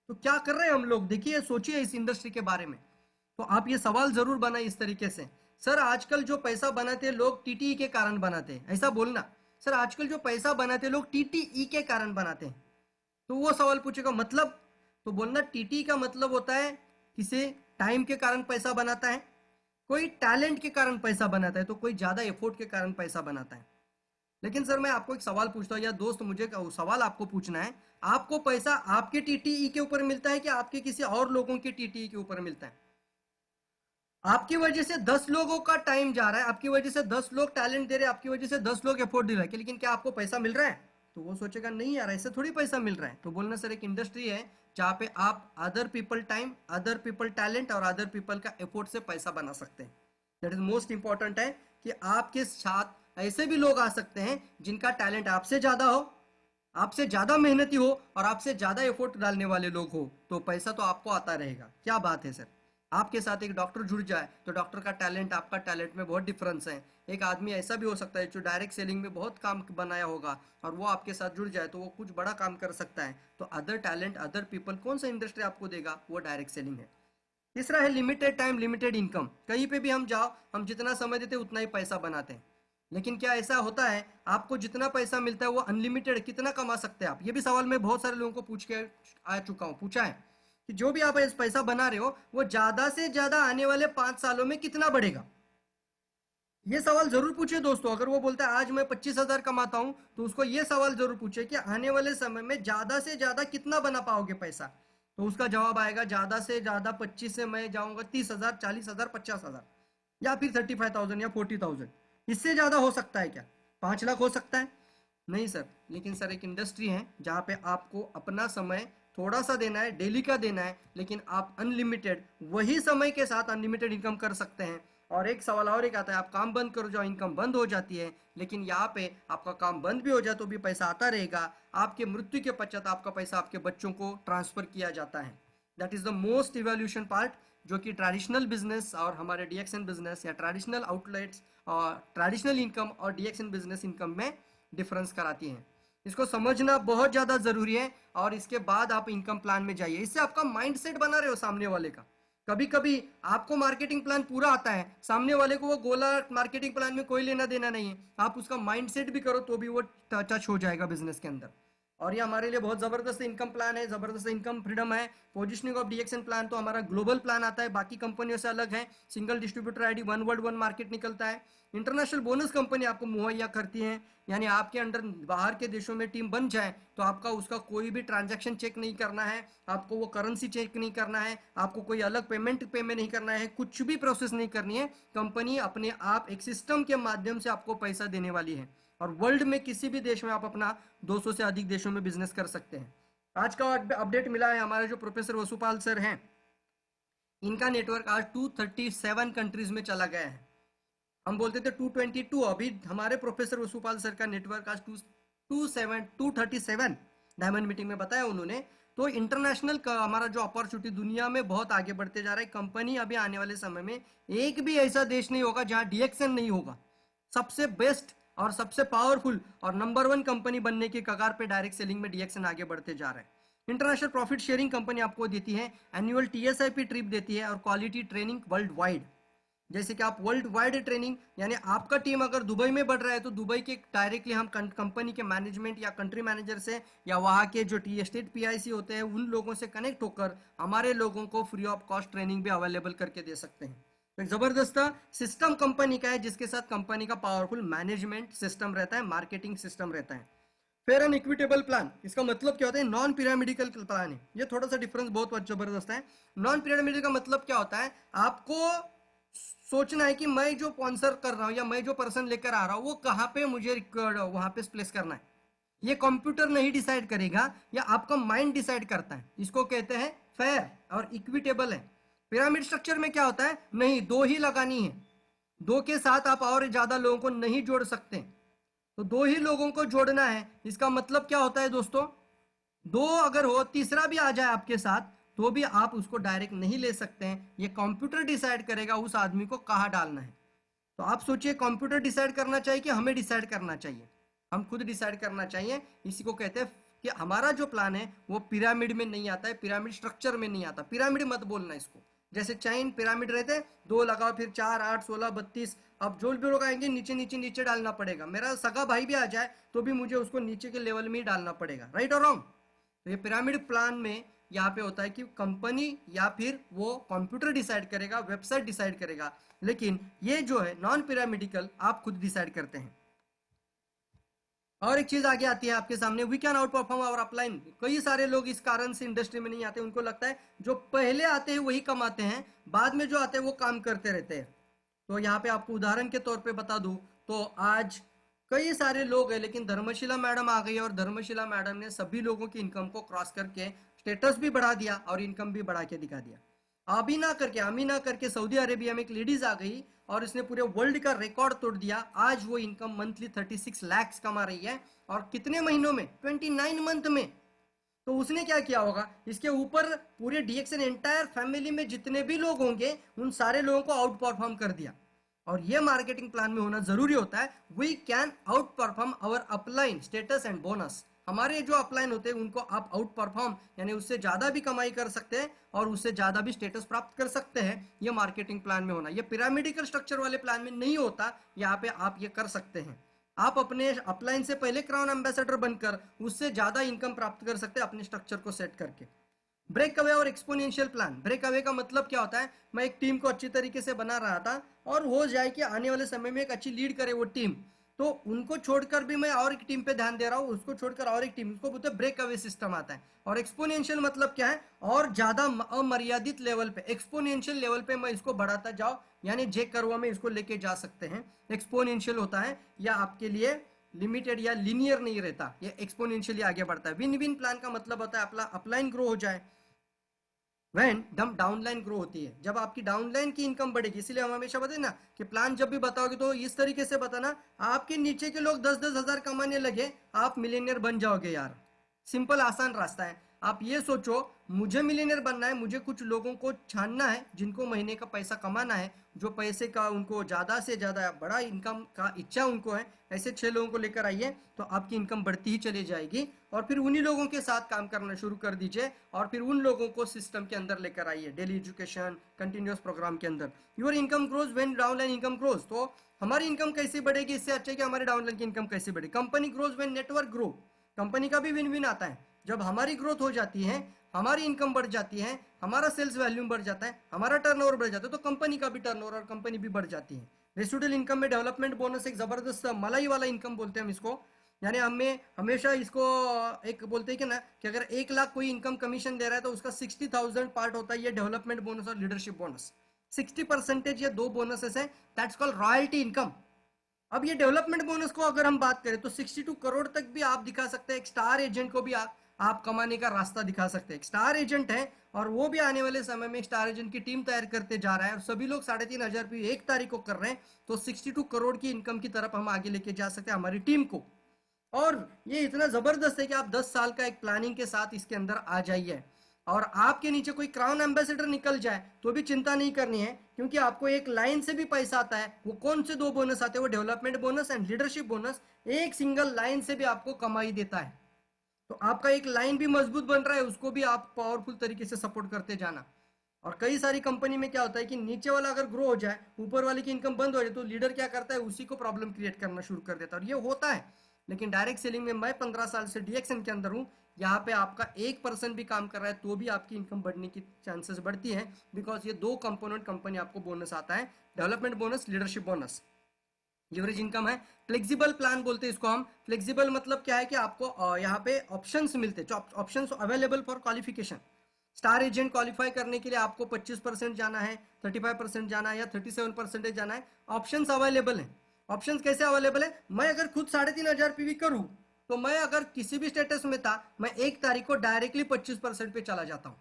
तो क्या कर रहे हैं हम लोग, देखिए सोचिए इस इंडस्ट्री के बारे में। तो आप ये सवाल जरूर बनाए इस तरीके से, सर आजकल जो पैसा बनाते हैं लोग टीटीई के कारण बनाते हैं, ऐसा बोलना। सर आजकल जो पैसा बनाते हैं लोग टीटीई के कारण बनाते हैं। तो वो सवाल पूछेगा मतलब, तो बोलना टीटीई का मतलब होता है किसी टाइम के कारण पैसा बनाता है, कोई टैलेंट के कारण पैसा बनाता है, तो कोई ज्यादा एफोर्ट के कारण पैसा बनाता है। लेकिन सर मैं आपको एक सवाल पूछता हूँ, या दोस्त मुझे सवाल आपको पूछना है, आपको पैसा आपके टीटीई के ऊपर मिलता है कि आपके किसी और लोगों के टीटीई के ऊपर मिलता है? आपकी वजह से 10 लोगों का टाइम जा रहा है, आपकी वजह से 10 लोग टैलेंट दे रहे हैं, आपकी वजह से 10 लोग एफोर्ट दे रहे हैं, लेकिन क्या आपको पैसा मिल रहा है? तो वो सोचेगा नहीं यार, ऐसे थोड़ी पैसा मिल रहा है। तो बोलना सर एक इंडस्ट्री है जहाँ पे आप other people time, other people talent और अदर पीपल का एफोर्ट से पैसा बना सकते हैं। दैट इज मोस्ट इंपॉर्टेंट है कि आपके साथ ऐसे भी लोग आ सकते हैं जिनका टैलेंट आपसे ज्यादा हो, आपसे ज्यादा मेहनती हो और आपसे ज्यादा एफोर्ट डालने वाले लोग हो, तो पैसा तो आपको आता रहेगा। क्या बात है सर? आपके साथ एक डॉक्टर जुड़ जाए तो डॉक्टर का टैलेंट आपका टैलेंट में बहुत डिफरेंस है। एक आदमी ऐसा भी हो सकता है जो डायरेक्ट सेलिंग में बहुत काम बनाया होगा और वो आपके साथ जुड़ जाए तो वो कुछ बड़ा काम कर सकता है। तो अदर टैलेंट, अदर पीपल, कौन सा इंडस्ट्री आपको देगा? वो डायरेक्ट सेलिंग है। तीसरा है लिमिटेड टाइम लिमिटेड इनकम। कहीं पे भी हम जाओ, हम जितना समय देते उतना ही पैसा बनाते हैं, लेकिन क्या ऐसा होता है आपको जितना पैसा मिलता है वो अनलिमिटेड, कितना कमा सकते हैं आप? ये भी सवाल मैं बहुत सारे लोगों को पूछ के आ चुका हूँ, पूछा है कि जो भी आप पैसा बना रहे हो वो ज्यादा से ज्यादा आने वाले 5 सालों में कितना बढ़ेगा? ये सवाल जरूर पूछे दोस्तों। अगर वो बोलता है आज मैं 25,000 कमाता हूं, तो उसको ये सवाल जरूर पूछे कि आने वाले समय में ज्यादा से ज्यादा कितना बना पाओगे पैसा? तो उसका जवाब आएगा ज्यादा से ज्यादा 25 से मैं जाऊंगा 30,000, 40,000, 50,000, या फिर 35,000 या 40,000। इससे ज्यादा हो सकता है क्या? 5 लाख हो सकता है? नहीं सर। लेकिन सर एक इंडस्ट्री है जहाँ पे आपको अपना समय थोड़ा सा देना है, डेली का देना है, लेकिन आप अनलिमिटेड वही समय के साथ अनलिमिटेड इनकम कर सकते हैं। और एक सवाल और एक आता है, आप काम बंद करो जाओ, इनकम बंद हो जाती है, लेकिन यहाँ पे आपका काम बंद भी हो जाए तो भी पैसा आता रहेगा। आपके मृत्यु के पश्चात आपका पैसा आपके बच्चों को ट्रांसफर किया जाता है। That is the most evolution part, जो कि ट्रेडिशनल बिजनेस और हमारे डीएक्सएन बिजनेस या ट्रेडिशनल आउटलेट्स और ट्रेडिशनल इनकम और डीएक्सएन बिजनेस इनकम में डिफरेंस कराती हैं। इसको समझना बहुत ज़्यादा ज़रूरी है और इसके बाद आप इनकम प्लान में जाइए। इससे आपका माइंड सेट बना रहे हो सामने वाले का। कभी कभी आपको मार्केटिंग प्लान पूरा आता है, सामने वाले को वो गोला मार्केटिंग प्लान में कोई लेना देना नहीं है, आप उसका माइंड सेट भी करो तो भी वो टच हो जाएगा बिजनेस के अंदर। और ये हमारे लिए बहुत ज़बरदस्त इनकम प्लान है, ज़बरदस्त इनकम फ्रीडम है। पोजिशनिंग ऑफ डीएक्सएन प्लान तो हमारा ग्लोबल प्लान आता है, बाकी कंपनियों से अलग है। Single distributor ID, one world one market निकलता है। इंटरनेशनल बोनस कंपनी आपको मुहैया करती है, यानी आपके अंडर बाहर के देशों में टीम बन जाए तो आपका उसका कोई भी ट्रांजैक्शन चेक नहीं करना है, आपको वो करेंसी चेक नहीं करना है, आपको कोई अलग पेमेंट पे में नहीं करना है, कुछ भी प्रोसेस नहीं करनी है। कंपनी अपने आप एक सिस्टम के माध्यम से आपको पैसा देने वाली है और वर्ल्ड में किसी भी देश में आप अपना 200 से अधिक देशों में बिजनेस कर सकते हैं। आज का अपडेट मिला है, हमारे जो प्रोफेसर वसुपाल सर हैं, इनका नेटवर्क आज 237 कंट्रीज में चला गया है। हम बोलते थे 222, अभी हमारे प्रोफेसर वसुपाल सर का नेटवर्क आज 237 डायमंड मीटिंग में बताया उन्होंने। तो इंटरनेशनल का हमारा जो अपॉर्चुनिटी दुनिया में बहुत आगे बढ़ते जा रहा है। कंपनी अभी आने वाले समय में एक भी ऐसा देश नहीं होगा जहां डीएक्सएन नहीं होगा। सबसे बेस्ट और सबसे पावरफुल और नंबर 1 कंपनी बनने की कगार पे डायरेक्ट सेलिंग में डीएक्सएन आगे बढ़ते जा रहा है। इंटरनेशनल प्रॉफिट शेयरिंग कंपनी आपको देती है, एनुअल टीएसआईपी ट्रिप देती है और क्वालिटी ट्रेनिंग वर्ल्ड वाइड। जैसे कि आप वर्ल्ड वाइड ट्रेनिंग, यानी आपका टीम अगर दुबई में बढ़ रहा है तो दुबई के डायरेक्टली हम कंपनी के मैनेजमेंट या कंट्री मैनेजर से या वहाँ के जो टी स्टेट पीआईसी होते हैं उन लोगों से कनेक्ट होकर हमारे लोगों को फ्री ऑफ कॉस्ट ट्रेनिंग भी अवेलेबल करके दे सकते हैं। तो एक जबरदस्त सिस्टम कंपनी का है जिसके साथ कंपनी का पावरफुल मैनेजमेंट सिस्टम रहता है, मार्केटिंग सिस्टम रहता है। फेयर एंड इक्विटेबल प्लान, इसका मतलब क्या होता है? नॉन पिरामिडिकल प्लान है। ये थोड़ा सा डिफरेंस बहुत जबरदस्त है। नॉन पिरामिडिकल का मतलब क्या होता है? आपको सोचना है कि मैं जो स्पॉन्सर कर रहा हूं या मैं जो पर्सन लेकर आ रहा हूं वो कहां पे मुझे वहां पे प्लेस करना है। ये कंप्यूटर नहीं डिसाइड करेगा, या आपका माइंड डिसाइड करता है। इसको कहते हैं फेयर और इक्विटेबल है। पिरामिड स्ट्रक्चर में क्या होता है? नहीं, दो ही लगानी है, दो के साथ आप और ज्यादा लोगों को नहीं जोड़ सकते, तो दो ही लोगों को जोड़ना है। इसका मतलब क्या होता है दोस्तों? दो अगर हो, तीसरा भी आ जाए आपके साथ तो भी आप उसको डायरेक्ट नहीं ले सकते हैं। ये कंप्यूटर डिसाइड करेगा उस आदमी को कहाँ डालना है। तो आप सोचिए, कंप्यूटर डिसाइड करना चाहिए कि हमें डिसाइड करना चाहिए? हम खुद डिसाइड करना चाहिए। इसी को कहते हैं कि हमारा जो प्लान है वो पिरामिड में नहीं आता है, पिरामिड स्ट्रक्चर में नहीं आता। पिरामिड मत बोलना इसको। जैसे चाइन पिरामिड रहते हैं, दो लगाओ फिर 4 8 16 32। अब जो भी लोग आएंगे नीचे नीचे नीचे डालना पड़ेगा। मेरा सगा भाई भी आ जाए तो भी मुझे उसको नीचे के लेवल में ही डालना पड़ेगा। राइट और रॉन्ग? तो ये पिरामिड प्लान में यहाँ पे होता है कि कंपनी या फिर वो कंप्यूटर डिसाइड करेगा, वेबसाइट डिसाइड करेगा, लेकिन ये जो है नॉन पिरामिडिकल आप खुद डिसाइड करते हैं। और एक चीज आगे आती है आपके सामने, we can outperform our upline. कई सारे लोग इस कारण से इंडस्ट्री में नहीं आते, उनको लगता है जो पहले आते हैं वही कमाते हैं, बाद में जो आते हैं वो काम करते रहते हैं। तो यहाँ पे आपको उदाहरण के तौर पे बता दूं तो आज कई सारे लोग हैं, लेकिन धर्मशिला मैडम आ गई है और धर्मशिला मैडम ने सभी लोगों की इनकम को क्रॉस करके स्टेटस भी बढ़ा दिया और इनकम भी बढ़ा के दिखा दिया। आमीना करके सऊदी अरेबिया में एक लेडीज आ गई और इसने पूरे वर्ल्ड का रिकॉर्ड तोड़ दिया। आज वो इनकम मंथली 36 लाख कमा रही है, और कितने महीनों में? 29 मंथ में। तो उसने क्या किया होगा? इसके ऊपर पूरे डीएक्सएन एंटायर फैमिली में जितने भी लोग होंगे उन सारे लोगों को आउट परफॉर्म कर दिया। और ये मार्केटिंग प्लान में होना जरूरी होता है। We can outperform our upline status and bonus. हमारे जो अपलाइन होते हैं उनको आप आउट परफॉर्म, यानी उससे ज्यादा भी कमाई कर सकते हैं और उससे ज्यादा भी स्टेटस प्राप्त कर सकते हैं। ये मार्केटिंग प्लान में होना, ये पिरामिडिकल स्ट्रक्चर वाले प्लान में नहीं होता। यहाँ पे आप ये कर सकते हैं। आप अपने अपलाइन से पहले क्राउन एम्बेसडर बनकर उससे ज्यादा इनकम प्राप्त कर सकते हैं अपने स्ट्रक्चर को सेट करके। ब्रेक अवे और एक्सपोनेंशियल प्लान। ब्रेक अवे का मतलब क्या होता है? मैं एक टीम को अच्छी तरीके से बना रहा था और हो जाए कि आने वाले समय में एक अच्छी लीड करे वो टीम, तो उनको छोड़कर भी मैं और एक टीम पे ध्यान दे रहा हूँ, उसको छोड़कर और एक टीम, उसको बोलते हैं ब्रेक अवे सिस्टम आता है। और एक्सपोनेंशियल मतलब क्या है? और ज्यादा अमर्यादित लेवल पे, एक्सपोनेंशियल लेवल पे मैं इसको बढ़ाता जाऊं, यानी जे कर्व में इसको लेके जा सकते हैं। एक्सपोनेंशियल होता है या आपके लिए लिमिटेड या लिनियर नहीं रहता, ये एक्सपोनेंशियली आगे बढ़ता है। विन विन प्लान का मतलब होता है अपना अपलाइन ग्रो हो जाए, वैन डम डाउनलाइन ग्रो होती है, जब आपकी डाउनलाइन की इनकम बढ़ेगी। इसलिए हम हमेशा बताते ना कि प्लान जब भी बताओगे तो इस तरीके से बताना, आपके नीचे के लोग 10-10 हजार कमाने लगे, आप मिलेनियर बन जाओगे यार। सिंपल आसान रास्ता है। आप ये सोचो, मुझे मिलियनेयर बनना है, मुझे कुछ लोगों को छानना है जिनको महीने का पैसा कमाना है, जो पैसे का उनको ज़्यादा से ज़्यादा बड़ा इनकम का इच्छा उनको है, ऐसे 6 लोगों को लेकर आइए तो आपकी इनकम बढ़ती ही चली जाएगी। और फिर उन्हीं लोगों के साथ काम करना शुरू कर दीजिए और फिर उन लोगों को सिस्टम के अंदर लेकर आइए, डेली एजुकेशन कंटिन्यूस प्रोग्राम के अंदर। Your income grows when downline income grows. तो हमारी इनकम कैसे बढ़ेगी, इससे अच्छा है कि हमारे डाउनलाइन की इनकम कैसे बढ़े। Company grows when network grow. Company का भी विन विन आता है। जब हमारी ग्रोथ हो जाती है, हमारी इनकम बढ़ जाती है, हमारा सेल्स वैल्यूम बढ़ जाता है, हमारा टर्नओवर बढ़ जाता है, तो कंपनी का भी टर्नओवर और कंपनी भी बढ़ जाती है। रेसिडुअल इनकम में डेवलपमेंट बोनस एक जबरदस्त मलाई वाला इनकम बोलते हैं हम इसको। यानी हमें हमेशा इसको एक बोलते हैं कि ना, कि अगर 1 लाख कोई इनकम कमीशन दे रहा है तो उसका 60,000 पार्ट होता है ये डेवलपमेंट बोनस और लीडरशिप बोनस। 60% ये दो बोनसेस है, दैट्स कॉल्ड रॉयल्टी इनकम। अब ये डेवलपमेंट बोनस को अगर हम बात करें तो 62 करोड़ तक भी आप दिखा सकते हैं। एक स्टार एजेंट को भी आप कमाने का रास्ता दिखा सकते हैं। एक स्टार एजेंट है और वो भी आने वाले समय में स्टार एजेंट की टीम तैयार करते जा रहा है और सभी लोग 3,500 रुपये 1 तारीख को कर रहे हैं, तो 62 करोड़ की इनकम की तरफ हम आगे लेके जा सकते हैं हमारी टीम को। और ये इतना जबरदस्त है कि आप 10 साल का एक प्लानिंग के साथ इसके अंदर आ जाइए। और आपके नीचे कोई क्राउन एम्बेसडर निकल जाए तो भी चिंता नहीं करनी है, क्योंकि आपको एक लाइन से भी पैसा आता है। वो कौन से दो बोनस आते हैं, वो development bonus and leadership bonus. एक सिंगल लाइन से भी आपको कमाई देता है। तो आपका एक लाइन भी मजबूत बन रहा है, उसको भी आप पावरफुल तरीके से सपोर्ट करते जाना। और कई सारी कंपनी में क्या होता है कि नीचे वाला अगर ग्रो हो जाए, ऊपर वाले की इनकम बंद हो जाए, तो लीडर क्या करता है, उसी को प्रॉब्लम क्रिएट करना शुरू कर देता है। और ये होता है। लेकिन डायरेक्ट सेलिंग में मैं 15 साल से डीएक्सन के अंदर हूँ। यहाँ पे आपका 1% भी काम कर रहा है तो भी आपकी इनकम बढ़ने की चांसेस बढ़ती है, बिकॉज ये दो कंपोनेंट कंपनी आपको बोनस आता है, development bonus, leadership bonus. Leverage income है। फ्लेक्सिबल प्लान बोलते हैं इसको हम। फ्लेक्सिबल मतलब क्या है कि आपको यहाँ पे ऑप्शंस मिलते हैं, options available for qualification. Star agent qualify करने के लिए आपको 25% जाना है, 35% जाना है या 37% जाना है। ऑप्शंस अवेलेबल हैं। ऑप्शंस कैसे अवेलेबल है, मैं अगर खुद 3,500 पीवी करूं तो मैं अगर किसी भी स्टेटस में था, मैं 1 तारीख को डायरेक्टली 25% पे चला जाता हूं।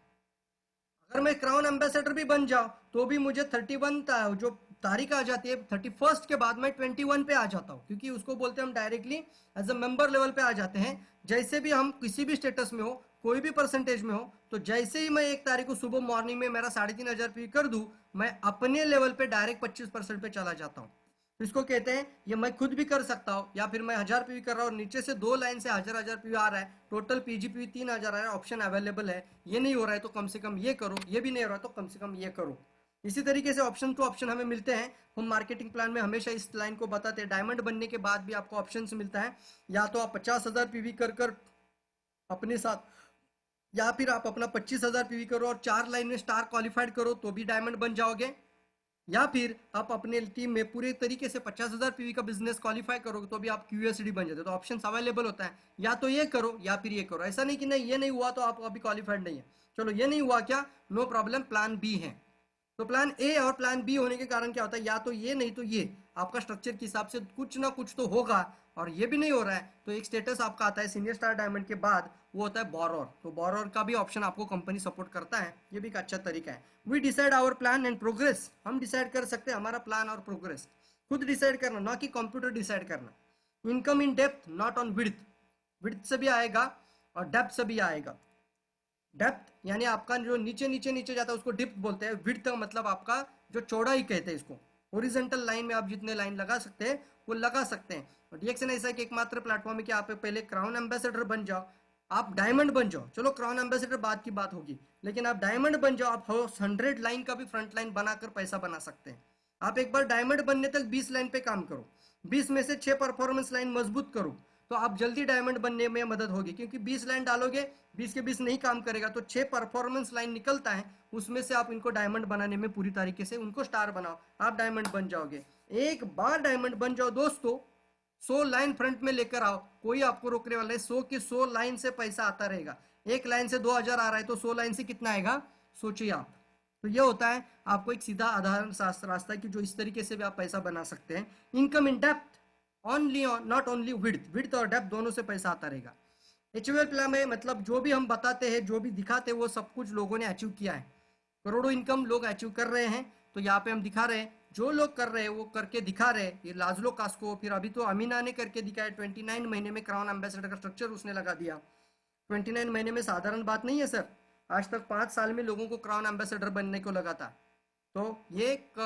अगर मैं क्राउन एम्बेसडर भी बन जाऊं तो भी मुझे 31 जो तारीख आ जाती है 31 के बाद मैं 21 पे आ जाता हूं, क्योंकि उसको बोलते हैं हम directly as a member level पे आ जाते हैं। जैसे भी हम किसी भी स्टेटस में हो, कोई भी परसेंटेज में हो, तो जैसे ही मैं 1 तारीख को सुबह मॉर्निंग में मेरा 3,500 पे कर दूं, मैं अपने लेवल पे डायरेक्ट 25% पे चला जाता हूँ। तो इसको कहते हैं, ये मैं खुद भी कर सकता हूँ, या फिर मैं 1,000 पीवी कर रहा हूँ और नीचे से 2 लाइन से 1,000 पीवी आ रहा है, टोटल पीजीपी 3,000 आ रहा है, ऑप्शन अवेलेबल है। ये नहीं हो रहा है तो कम से कम ये करो, ये भी नहीं हो रहा है तो कम से कम ये करो। इसी तरीके से ऑप्शन टू ऑप्शन हमें मिलते हैं। हम मार्केटिंग प्लान में हमेशा इस लाइन को बताते हैं। डायमंड बनने के बाद भी आपको ऑप्शन मिलता है, या तो आप 50,000 पीवी कर कर अपने साथ, या फिर आप अपना 25,000 पीवी करो और 4 लाइन में स्टार क्वालिफाइड करो तो भी डायमंड बन जाओगे, या फिर आप अपने टीम में पूरे तरीके से 50,000 पीवी का बिजनेस क्वालिफाई करोगे तो भी आप क्यूएसडी बन जाते हो। तो ऑप्शन अवेलेबल होता है, या तो ये करो या फिर ये करो। ऐसा नहीं कि नहीं ये नहीं हुआ तो आप अभी क्वालिफाइड नहीं है। चलो ये नहीं हुआ क्या, नो प्रॉब्लम, प्लान बी है। तो प्लान ए और प्लान बी होने के कारण क्या होता है, या तो ये नहीं तो ये। आपका स्ट्रक्चर के हिसाब से कुछ ना कुछ तो होगा। और ये भी नहीं हो रहा है तो एक स्टेटस आपका आता है सीनियर स्टार डायमंड के बाद, वो होता है बोरोर। तो बोरोर का भी ऑप्शन आपको कंपनी सपोर्ट करता है, ये भी एक अच्छा तरीका है। We decide our plan and progress. हम डिसाइड कर सकते हैं हमारा प्लान और प्रोग्रेस, खुद डिसाइड करना, ना कि कंप्यूटर डिसाइड करना। Income in depth not on width. Width से भी आएगा और डेप्थ से भी आएगा। डेप्थ यानी आपका जो नीचे नीचे नीचे जाता है उसको डिप्थ बोलते हैं। विड्थ का मतलब आपका जो चौड़ाई कहते हैं इसको। ओरिजेंटल लाइन में आप जितने लाइन लगा सकते हैं वो लगा सकते हैं। और डीएक्सन ऐसा है कि एकमात्र प्लेटफॉर्म है कि आप पहले क्राउन एम्बेसडर बन जाओ, आप डायमंड बन जाओ। चलो क्राउन एम्बेसडर बाद की बात होगी, लेकिन आप डायमंड बन जाओ, आप 100 लाइन का भी फ्रंट लाइन बनाकर पैसा बना सकते हैं। आप एक बार डायमंड बनने तक 20 लाइन पे काम करो, 20 में से 6 परफॉर्मेंस लाइन मजबूत करो, तो आप जल्दी डायमंड बनने में मदद होगी। क्योंकि 20 लाइन डालोगे, 20 के 20 नहीं काम करेगा, तो 6 परफॉर्मेंस लाइन निकलता है, उसमें से आप इनको डायमंड बनाने में पूरी तरीके से उनको स्टार बनाओ, आप डायमंड बन जाओगे। एक बार डायमंड बन जाओ दोस्तों, 100 लाइन फ्रंट में लेकर आओ, कोई आपको रोकने वाला है। 100 की 100 लाइन से पैसा आता रहेगा। एक लाइन से 2,000 आ रहा है तो 100 लाइन से कितना आएगा, सोचिए आप। तो ये होता है आपको एक सीधा आधार रास्ता कि जो इस तरीके से भी आप पैसा बना सकते हैं। Income in depth only, not only width. Width और डेप्थ दोनों से पैसा आता रहेगा। एचयूएल प्लान में मतलब जो भी हम बताते हैं, जो भी दिखाते हैं, वो सब कुछ लोगों ने अचीव किया है। करोड़ों इनकम लोग अचीव कर रहे हैं। तो यहाँ पे हम दिखा रहे हैं जो लोग कर रहे हैं वो करके दिखा रहे हैं। ये लाजलो कास्को, फिर अभी तो अमीना ने करके दिखाया, 29 महीने में क्राउन एम्बेसडर का स्ट्रक्चर उसने लगा दिया। 29 महीने में साधारण बात नहीं है सर। आज तक 5 साल में लोगों को क्राउन एम्बेसडर बनने को लगा था। तो ये एक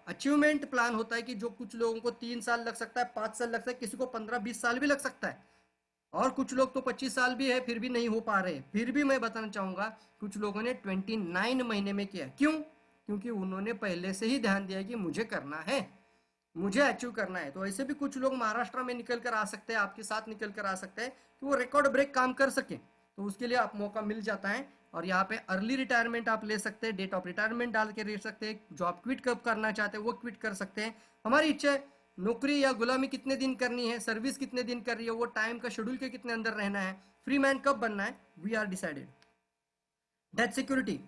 अचीवमेंट प्लान होता है कि जो कुछ लोगों को 3 साल लग सकता है, 5 साल लग सकता है, किसी को 15-20 साल भी लग सकता है, और कुछ लोग तो 25 साल भी है फिर भी नहीं हो पा रहे। फिर भी मैं बताना चाहूंगा कुछ लोगों ने 29 महीने में किया। क्यों? क्योंकि उन्होंने पहले से ही ध्यान दिया कि मुझे करना है, मुझे अचीव करना है। तो ऐसे भी कुछ लोग महाराष्ट्र में निकल कर आ सकते हैं, आपके साथ निकल कर आ सकते हैं कि वो रिकॉर्ड ब्रेक काम कर सके। तो उसके लिए आप मौका मिल जाता है। और यहाँ पे अर्ली रिटायरमेंट आप ले सकते हैं, डेट ऑफ रिटायरमेंट डाल के ले सकते हैं, जॉब क्विट कब करना चाहते हैं वो क्विट कर सकते हैं। हमारी इच्छा है नौकरी या गुलामी कितने दिन करनी है, सर्विस कितने दिन कर रही है, वो टाइम का शेड्यूल के कितने अंदर रहना है, फ्री मैन कब बनना है, we are decided. Death security,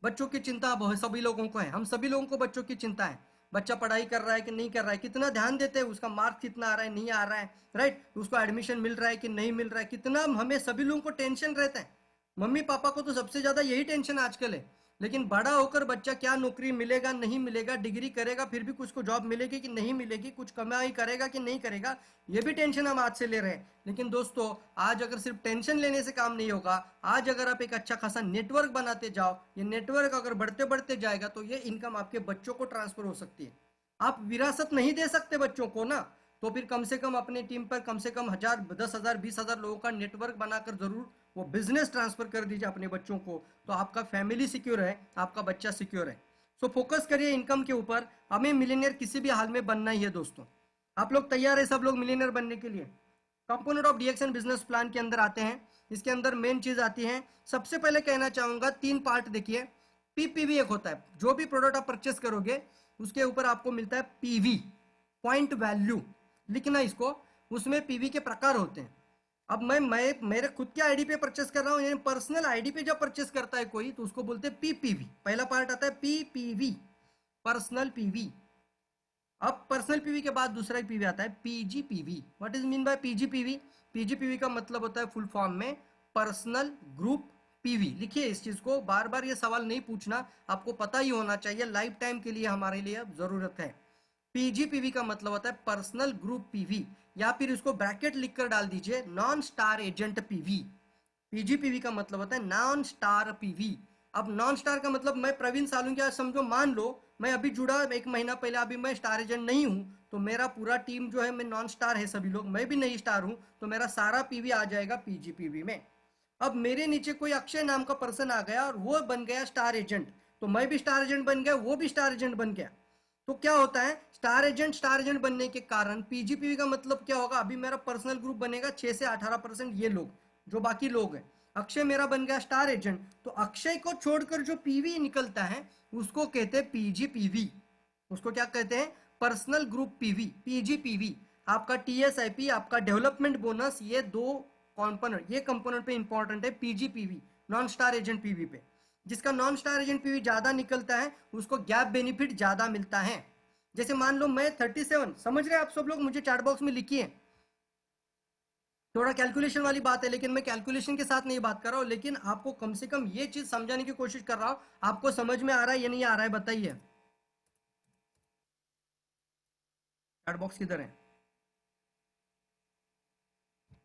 बच्चों की चिंता बहुत सभी लोगों को है, हम सभी लोगों को बच्चों की चिंता है। बच्चा पढ़ाई कर रहा है कि नहीं कर रहा है, कितना ध्यान देते हैं, उसका मार्क्स कितना आ रहा है, नहीं आ रहा है, राइट, उसको एडमिशन मिल रहा है कि नहीं मिल रहा है, कितना हमें सभी लोगों को टेंशन रहता है। मम्मी पापा को तो सबसे ज्यादा यही टेंशन आजकल है। लेकिन बड़ा होकर बच्चा क्या नौकरी मिलेगा नहीं मिलेगा, डिग्री करेगा फिर भी कुछ को जॉब मिलेगी कि नहीं मिलेगी, कुछ कमाई करेगा कि नहीं करेगा, ये भी टेंशन हम आज से ले रहे हैं। लेकिन दोस्तों आज अगर सिर्फ टेंशन लेने से काम नहीं होगा, आज अगर आप एक अच्छा खासा नेटवर्क बनाते जाओ, ये नेटवर्क अगर बढ़ते बढ़ते जाएगा तो ये इनकम आपके बच्चों को ट्रांसफर हो सकती है। आप विरासत नहीं दे सकते बच्चों को ना, तो फिर कम से कम अपने टीम पर कम से कम 1000, 10,000, 20,000 लोगों का नेटवर्क बनाकर जरूर वो बिजनेस ट्रांसफर कर दीजिए अपने बच्चों को। तो आपका फैमिली सिक्योर है, आपका बच्चा सिक्योर है। सो फोकस करिए इनकम के ऊपर। हमें मिलीनियर किसी भी हाल में बनना ही है दोस्तों। आप लोग तैयार है सब लोग मिलीनियर बनने के लिए? कंपोनेंट ऑफ डीएक्शन बिजनेस प्लान के अंदर आते हैं। इसके अंदर मेन चीज आती है, सबसे पहले कहना चाहूंगा 3 पार्ट देखिए। पीपीवी एक होता है, जो भी प्रोडक्ट आप परचेस करोगे उसके ऊपर आपको मिलता है पीवी, पॉइंट वैल्यू, लिखना इसको। उसमें पीवी के प्रकार होते हैं। अब मैं मेरे खुद के आईडी पे परचेस कर रहा हूं, यानी पर्सनल आईडी पे जब परचेस करता है कोई तो उसको बोलते हैं पीपीवी। पहला पार्ट आता है पीपीवी, पर्सनल पीवी। अब पर्सनल पीवी के बाद दूसरा पीवी आता है PGPV. What is mean by PGPV? PGPV का मतलब होता है फुल फॉर्म में पर्सनल ग्रुप पीवी। लिखिए इस चीज को, बार बार ये सवाल नहीं पूछना, आपको पता ही होना चाहिए, लाइफ टाइम के लिए हमारे लिए अब जरूरत है। पीजीपीवी का मतलब होता है पर्सनल ग्रुप पीवी, या फिर इसको ब्रैकेट लिखकर डाल दीजिए नॉन स्टार एजेंट पीवी। पीजीपीवी का मतलब होता है नॉन स्टार पीवी। अब नॉन स्टार का मतलब मैं प्रवीण सालुंकिया समझो, मान लो मैं अभी जुड़ा 1 महीना पहले, अभी मैं स्टार एजेंट नहीं हूं, तो मेरा पूरा टीम जो है मैं नॉन स्टार है सभी लोग, मैं भी नहीं स्टार हूं, तो मेरा सारा पीवी आ जाएगा पीजीपीवी में। अब मेरे नीचे कोई अक्षय नाम का पर्सन आ गया और वो बन गया स्टार एजेंट, तो मैं भी स्टार एजेंट बन गया, वो भी स्टार एजेंट बन गया। तो क्या होता है, स्टार एजेंट बनने के कारण पीजीपीवी का मतलब क्या होगा, अभी मेरा पर्सनल ग्रुप बनेगा 6 से 18% ये लोग, जो बाकी लोग हैं। अक्षय मेरा बन गया स्टार एजेंट, तो अक्षय को छोड़कर जो पीवी निकलता है उसको कहते हैं पीजीपीवी। उसको क्या कहते हैं? Personal group PV, PGPV. आपका टीएसआईपी, आपका डेवलपमेंट बोनस, ये दो कंपोनेंट, ये कंपोनेंट पे इंपॉर्टेंट है पीजीपीवी, नॉन स्टार एजेंट पीवी पे। जिसका नॉन स्टार एजेंट पीवी ज्यादा निकलता है उसको गैप बेनिफिट ज्यादा मिलता है। जैसे मान लो मैं 37, समझ रहे हैं आप सब लोग, मुझे चैट बॉक्स में लिखिए। थोड़ा कैलकुलेशन वाली बात है, लेकिन मैं कैलकुलेशन के साथ नहीं बात कर रहा हूं, लेकिन आपको कम से कम ये चीज समझाने की कोशिश कर रहा हूं। आपको समझ में आ रहा है या नहीं आ रहा है बताइए। चैट बॉक्स किधर है?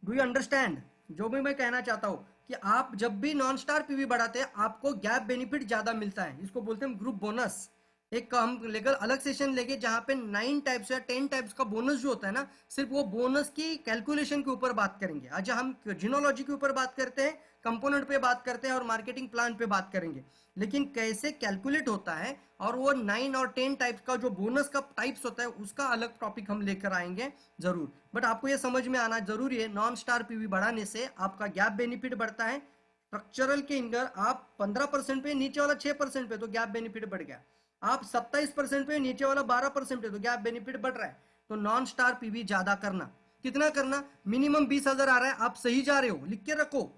डू यू अंडरस्टैंड जो भी मैं कहना चाहता हूं? कि आप जब भी नॉन स्टार पीवी बढ़ाते हैं आपको गैप बेनिफिट ज्यादा मिलता है, इसको बोलते हैं ग्रुप बोनस। एक हम लेकर अलग सेशन लेंगे जहां पे 9 टाइप्स या 10 टाइप्स का बोनस जो होता है ना, सिर्फ वो बोनस की कैलकुलेशन के ऊपर बात करेंगे। आज हम जिनोलॉजी के ऊपर बात करते हैं, कंपोनेंट पे बात करते हैं और मार्केटिंग प्लान पे बात करेंगे, लेकिन कैसे कैलकुलेट होता है और वो 9 और 10 टाइप्स का जो बोनस का टाइप्स होता है उसका अलग टॉपिक हम लेकर आएंगे जरूर। बट आपको ये समझ में आना जरूरी है, नॉन स्टार पीवी बढ़ाने से आपका गैप बेनिफिट बढ़ता है। स्ट्रक्चरल के अंदर आप 15% पे, नीचे वाला 6% पे, तो गैप बेनिफिट बढ़ गया। आप 27% पे, नीचे वाला 12% पे, तो गैप बेनिफिट बढ़ रहा है। तो नॉन स्टार पीवी ज्यादा करना, कितना करना? मिनिमम 20,000 आ रहा है, आप सही जा रहे हो, लिख के रखो।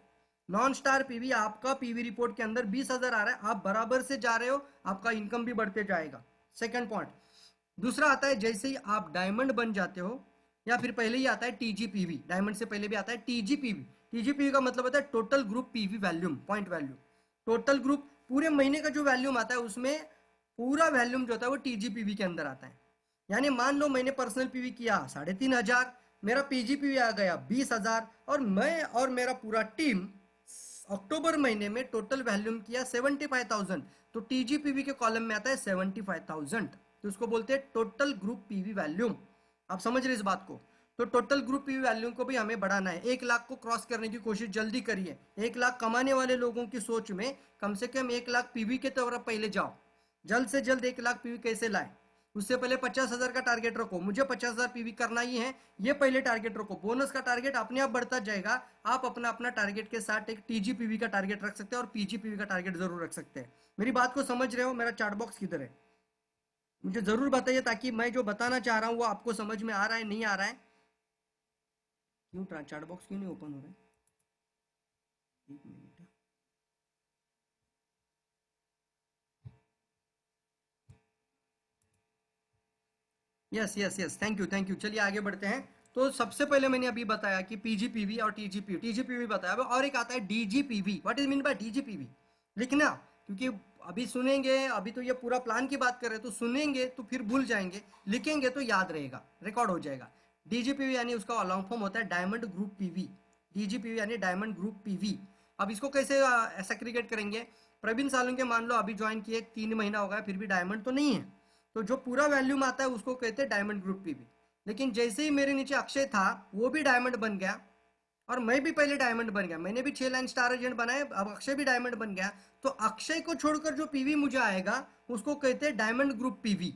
नॉन स्टार पीवी आपका पीवी रिपोर्ट के अंदर 20,000 आ रहा है, आप बराबर से जा रहे हो, आपका इनकम भी बढ़ते जाएगा। Second point. दूसरा आता है जैसे ही आप डायमंड बन जाते हो, या फिर पहले ही आता है टीजीपीवी, डायमंड से पहले भी आता है टीजीपीवी। टीजीपीवी का मतलब होता है total group PV volume, point value. Total group पूरे महीने का जो वैल्यूम आता है उसमें पूरा वैल्यूम जो होता है वो टीजीपीवी के अंदर आता है। यानी मान लो मैंने पर्सनल पीवी किया 3,500, मेरा पीजीपीवी आ गया 20,000, और मैं और मेरा पूरा टीम अक्टूबर महीने में टोटल वैल्यूम किया 75,000, तो टीजीपीवी के कॉलम में आता है 75,000, तो उसको बोलते हैं टोटल ग्रुप पीवी वैल्यूम। आप समझ रहे इस बात को? तो टोटल ग्रुप पीवी वैल्यूम को भी हमें बढ़ाना है। 1 लाख को क्रॉस करने की कोशिश जल्दी करिए। 1 लाख कमाने वाले लोगों की सोच में कम से कम 1 लाख पीवी के तरफ पहले जाओ। जल्द से जल्द 1 लाख पीवी कैसे लाए, उससे पहले 50,000 का टारगेट रखो। मुझे 50,000 पीवी करना ही है, ये पहले टारगेट रखो। बोनस का टारगेट अपने आप बढ़ता जाएगा। आप अपना अपना टारगेट के साथ एक टीजीपीवी का टारगेट रख सकते हैं और पीजीपीवी का टारगेट जरूर रख सकते हैं। मेरी बात को समझ रहे हो? मेरा चार्ट बॉक्स किधर है मुझे जरूर बताइए, ताकि मैं जो बताना चाह रहा हूँ वो आपको समझ में आ रहा है, नहीं आ रहा है। क्यों चार्ट बॉक्स क्यों नहीं ओपन हो रहा है? एक minute. Yes yes yes, thank you thank you. चलिए आगे बढ़ते हैं। तो सबसे पहले मैंने अभी बताया कि पीजीपीवी और टीजीपीवी, टीजीपीवी बताया, और एक आता है DGPV. What is mean by DGPV? लिखना, क्योंकि अभी सुनेंगे, अभी तो ये पूरा प्लान की बात कर रहे हैं, तो सुनेंगे तो फिर भूल जाएंगे, लिखेंगे तो याद रहेगा, रिकॉर्ड हो जाएगा। डीजीपीवी यानी उसका लॉन्ग फॉर्म होता है डायमंड ग्रुप पीवी। डीजीपीवी यानी डायमंड ग्रुप पीवी। अब इसको कैसे सेग्रीगेट करेंगे? प्रवीण सालुंके मान लो अभी ज्वाइन किए, 3 महीना हो गया, फिर भी डायमंड तो नहीं है, तो जो पूरा वैल्यूम आता है उसको कहते हैं डायमंड ग्रुप पीवी। लेकिन जैसे ही मेरे नीचे अक्षय था, वो भी डायमंड बन गया और मैं भी पहले डायमंड बन गया, मैंने भी 6 लाइन स्टार एजेंट बनाए, अब अक्षय भी डायमंड बन गया, तो अक्षय को छोड़कर जो पीवी मुझे आएगा उसको कहते हैं डायमंड ग्रुप पीवी।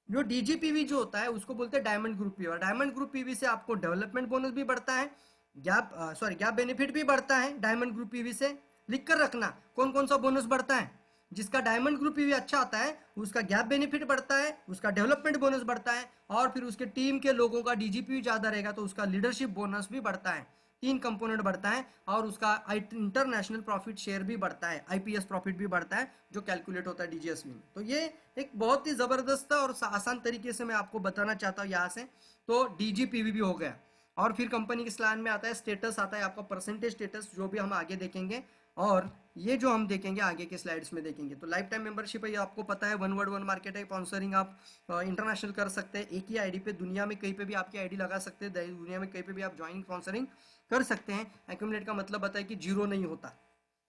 जो डीजीपीवी जो होता है उसको बोलते हैं डायमंड ग्रुप पीवी। और डायमंड ग्रुप पीवी से आपको डेवलपमेंट बोनस भी बढ़ता है, गैप बेनिफिट भी बढ़ता है डायमंड ग्रुप पीवी से। लिख कर रखना कौन कौन सा बोनस बढ़ता है। जिसका डायमंड ग्रुप पीवी अच्छा आता है उसका गैप बेनिफिट बढ़ता है, उसका डेवलपमेंट बोनस बढ़ता है, और फिर उसके टीम के लोगों का डीजीपीवी ज्यादा रहेगा तो उसका लीडरशिप बोनस भी बढ़ता है। 3 कंपोनेंट बढ़ता है, और उसका इंटरनेशनल प्रॉफिट शेयर भी बढ़ता है, आईपीएस प्रॉफिट भी बढ़ता है, जो कैलकुलेट होता है डीजीएसवी में। तो ये एक बहुत ही जबरदस्त और आसान तरीके से मैं आपको बताना चाहता हूँ यहाँ से। तो डीजीपीवी भी हो गया। और फिर कंपनी के स्लैन में आता है स्टेटस, आता है आपका परसेंटेज स्टेटस, जो भी हम आगे देखेंगे, और ये जो हम देखेंगे आगे के स्लाइड्स में देखेंगे। तो लाइफ टाइम मेंबरशिप है, ये आपको पता है, वन वर्ड वन मार्केट है। स्पॉन्सरिंग आप इंटरनेशनल कर सकते हैं, एक ही आईडी पे दुनिया में कहीं पे भी आपकी आईडी लगा सकते हैं, दुनिया में कहीं पे भी आप ज्वाइन स्पॉन्सरिंग कर सकते हैं। एक्यूमुलेट का मतलब बताए कि जीरो नहीं होता,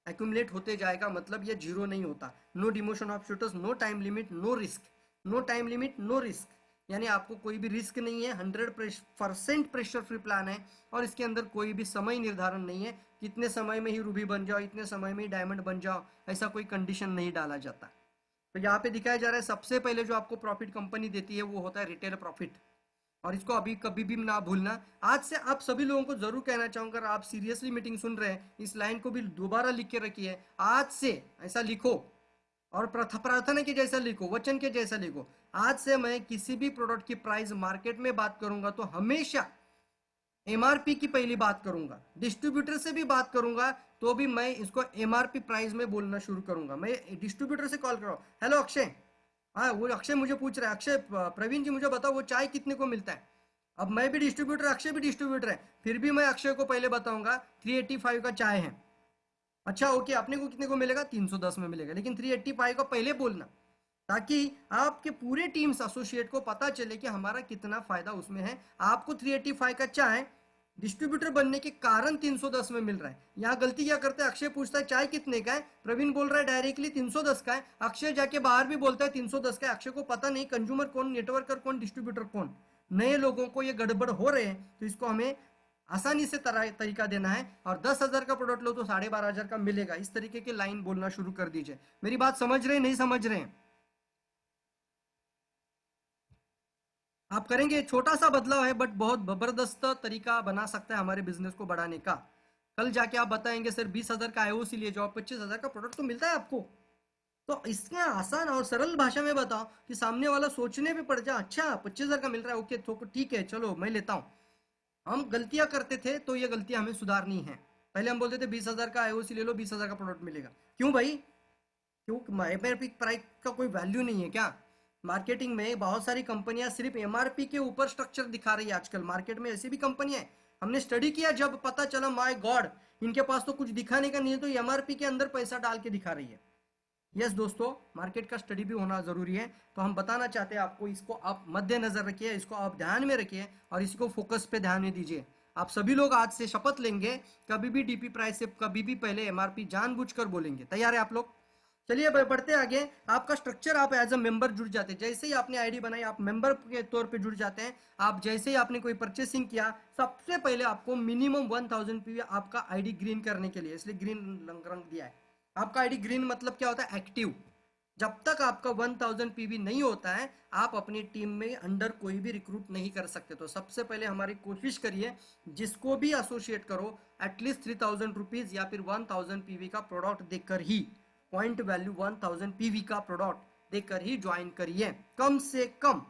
एक्यूमुलेट होते जाएगा, मतलब ये जीरो नहीं होता। No demotion of shooters, no time limit, no risk. No time limit, no risk, यानी आपको कोई भी रिस्क नहीं है। 100% प्रेशर फ्री प्लान है, और इसके अंदर कोई भी समय निर्धारण नहीं है, कितने समय में ही रूबी बन जाओ, इतने समय में ही डायमंड बन जाओ, ऐसा कोई कंडीशन नहीं डाला जाता। तो यहाँ पे दिखाया जा रहा है सबसे पहले जो आपको प्रॉफिट कंपनी देती है वो होता है रिटेल प्रॉफिट। और इसको अभी कभी भी ना भूलना। आज से आप सभी लोगों को जरूर कहना चाहूंगा, अगर आप सीरियसली मीटिंग सुन रहे हैं, इस लाइन को भी दोबारा लिख के रखिए। आज से ऐसा लिखो, और प्रार्थना के जैसा लिखो, वचन के जैसा लिखो। आज से मैं किसी भी प्रोडक्ट की प्राइस मार्केट में बात करूंगा तो हमेशा एमआरपी की पहली बात करूंगा। डिस्ट्रीब्यूटर से भी बात करूंगा तो भी मैं इसको एमआरपी प्राइस में बोलना शुरू करूंगा। मैं डिस्ट्रीब्यूटर से कॉल करूँ, हेलो अक्षय, हाँ वो अक्षय मुझे पूछ रहा है, अक्षय प्रवीण जी मुझे बताओ वो चाय कितने को मिलता है। अब मैं भी डिस्ट्रीब्यूटर, अक्षय भी डिस्ट्रीब्यूटर है, फिर भी मैं अक्षय को पहले बताऊंगा 385 का चाय है। अच्छा ओके, अपने को कितने को मिलेगा? 310 में मिलेगा, लेकिन 385 का पहले बोलना, ताकि आपके पूरे टीम्स एसोसिएट को पता चले कि हमारा कितना फायदा उसमें है। आपको 385 का चाय डिस्ट्रीब्यूटर बनने के कारण 310 में मिल रहा है। यहाँ गलती क्या करते हैं, अक्षय पूछता है चाय कितने का है, प्रवीण बोल रहा है डायरेक्टली 310 का है, अक्षय जाके बाहर भी बोलता है 310 का है। अक्षय को पता नहीं कंज्यूमर कौन, नेटवर्कर कौन, डिस्ट्रीब्यूटर कौन। नए लोगों को ये गड़बड़ हो रहे हैं, तो इसको हमें आसानी से तरीका देना है। और 10,000 का प्रोडक्ट लो तो 12,500 का मिलेगा, इस तरीके की लाइन बोलना शुरू कर दीजिए। मेरी बात समझ रहे हैं, नहीं समझ रहे हैं? आप करेंगे, छोटा सा बदलाव है बट बहुत जबरदस्त तरीका बना सकता है हमारे बिजनेस को बढ़ाने का। कल जाके आप बताएंगे सर 20,000 का आईओसी ले जाओ, 25,000 का प्रोडक्ट तो मिलता है आपको। तो इसके आसान और सरल भाषा में बताओ कि सामने वाला सोचने पे पड़ जाए, अच्छा 25,000 का मिल रहा है, ओके तो ठीक है चलो मैं लेता हूँ। हम गलतियां करते थे तो ये गलतियां हमें सुधारनी है। पहले हम बोलते थे 20,000 का आईओसी ले लो, 20,000 का प्रोडक्ट मिलेगा। क्यों भाई? क्यों? एमआरपी प्राइस का कोई वैल्यू नहीं है क्या? मार्केटिंग में बहुत सारी कंपनियां सिर्फ एमआरपी के ऊपर स्ट्रक्चर दिखा रही है। आजकल मार्केट में ऐसी भी कंपनियां हैं, हमने स्टडी किया, जब पता चला माय गॉड इनके पास तो कुछ दिखाने का नहीं है, तो एमआरपी के अंदर पैसा डाल के दिखा रही है। यस दोस्तों, मार्केट का स्टडी भी होना जरूरी है। तो हम बताना चाहते हैं आपको, इसको आप मद्देनजर रखिए, इसको आप ध्यान में रखिए और इसको फोकस पे ध्यान में दीजिए। आप सभी लोग आज से शपथ लेंगे, कभी भी डीपी प्राइस से कभी भी पहले एमआरपी जानबूझकर बोलेंगे। तैयार है आप लोग? चलिए बढ़ते आगे। आपका स्ट्रक्चर, आप एज अ मेंबर जुड़ जाते हैं। जैसे ही आपने आईडी बनाई, आप मेंबर के तौर पे जुड़ जाते हैं। आप जैसे ही आपने कोई परचेसिंग किया, सबसे पहले आपको मिनिमम 1000 पीवी आपका आईडी ग्रीन करने के लिए, इसलिए ग्रीन रंग दिया है। आपका आईडी ग्रीन मतलब क्या होता है? एक्टिव। जब तक आपका 1000 पीवी नहीं होता है, आप अपनी टीम में अंडर कोई भी रिक्रूट नहीं कर सकते। तो सबसे पहले हमारी कोशिश करिए, जिसको भी एसोसिएट करो, एटलीस्ट 3000 रुपीज या फिर 1000 पीवी का प्रोडक्ट देकर ही, पॉइंट वैल्यू 1000 पीवी का प्रोडक्ट देकर ही ज्वाइन करिए, कम से कम।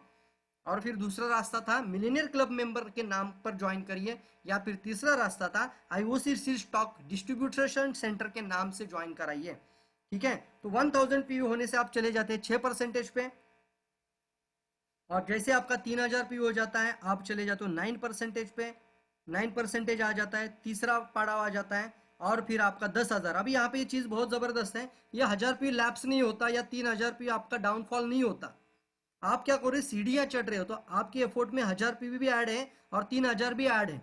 और फिर दूसरा रास्ता था मिलियनियर क्लब मेंबर के नाम पर ज्वाइन करिए, या फिर तीसरा रास्ता था आईओसी स्टॉक डिस्ट्रीब्यूशन सेंटर के नाम से ज्वाइन कराइए। ठीक है, तो 1000 पीवी होने से आप चले जाते हैं 6% पे, और जैसे आपका 3000 पीवी हो जाता है, आप चले जाते हो 9% पे। 9% आ जाता है, तीसरा पड़ाव आ जाता है, और फिर आपका 10,000। अभी यहाँ पे ये चीज बहुत जबरदस्त है, ये 1000 पी लैप्स नहीं होता, या 3000 पी आपका डाउनफॉल नहीं होता। आप क्या करो, सीढ़ियां चढ़ रहे हो तो आपके एफोर्ट में 1000 पीवी भी ऐड है और 3000 भी ऐड है।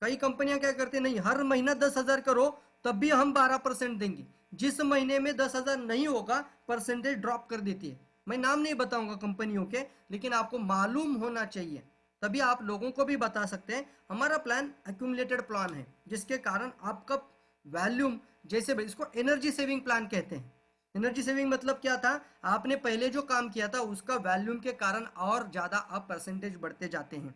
कई कंपनियां क्या करते हैं, नहीं हर महीना 10,000 करो तब भी हम 12% देंगे। जिस महीने में 10,000 नहीं होगा, परसेंटेज ड्रॉप कर देती है। मैं नाम नहीं बताऊंगा कंपनियों के, लेकिन आपको मालूम होना चाहिए, तभी आप लोगों को भी बता सकते हैं। हमारा प्लान एक्यूमुलेटेड प्लान है, जिसके कारण आपका वैल्यूम, जैसे इसको एनर्जी सेविंग प्लान कहते हैं। एनर्जी सेविंग मतलब क्या था? आपने पहले जो काम किया था उसका वैल्यूम के कारण और ज्यादा आप परसेंटेज बढ़ते जाते हैं,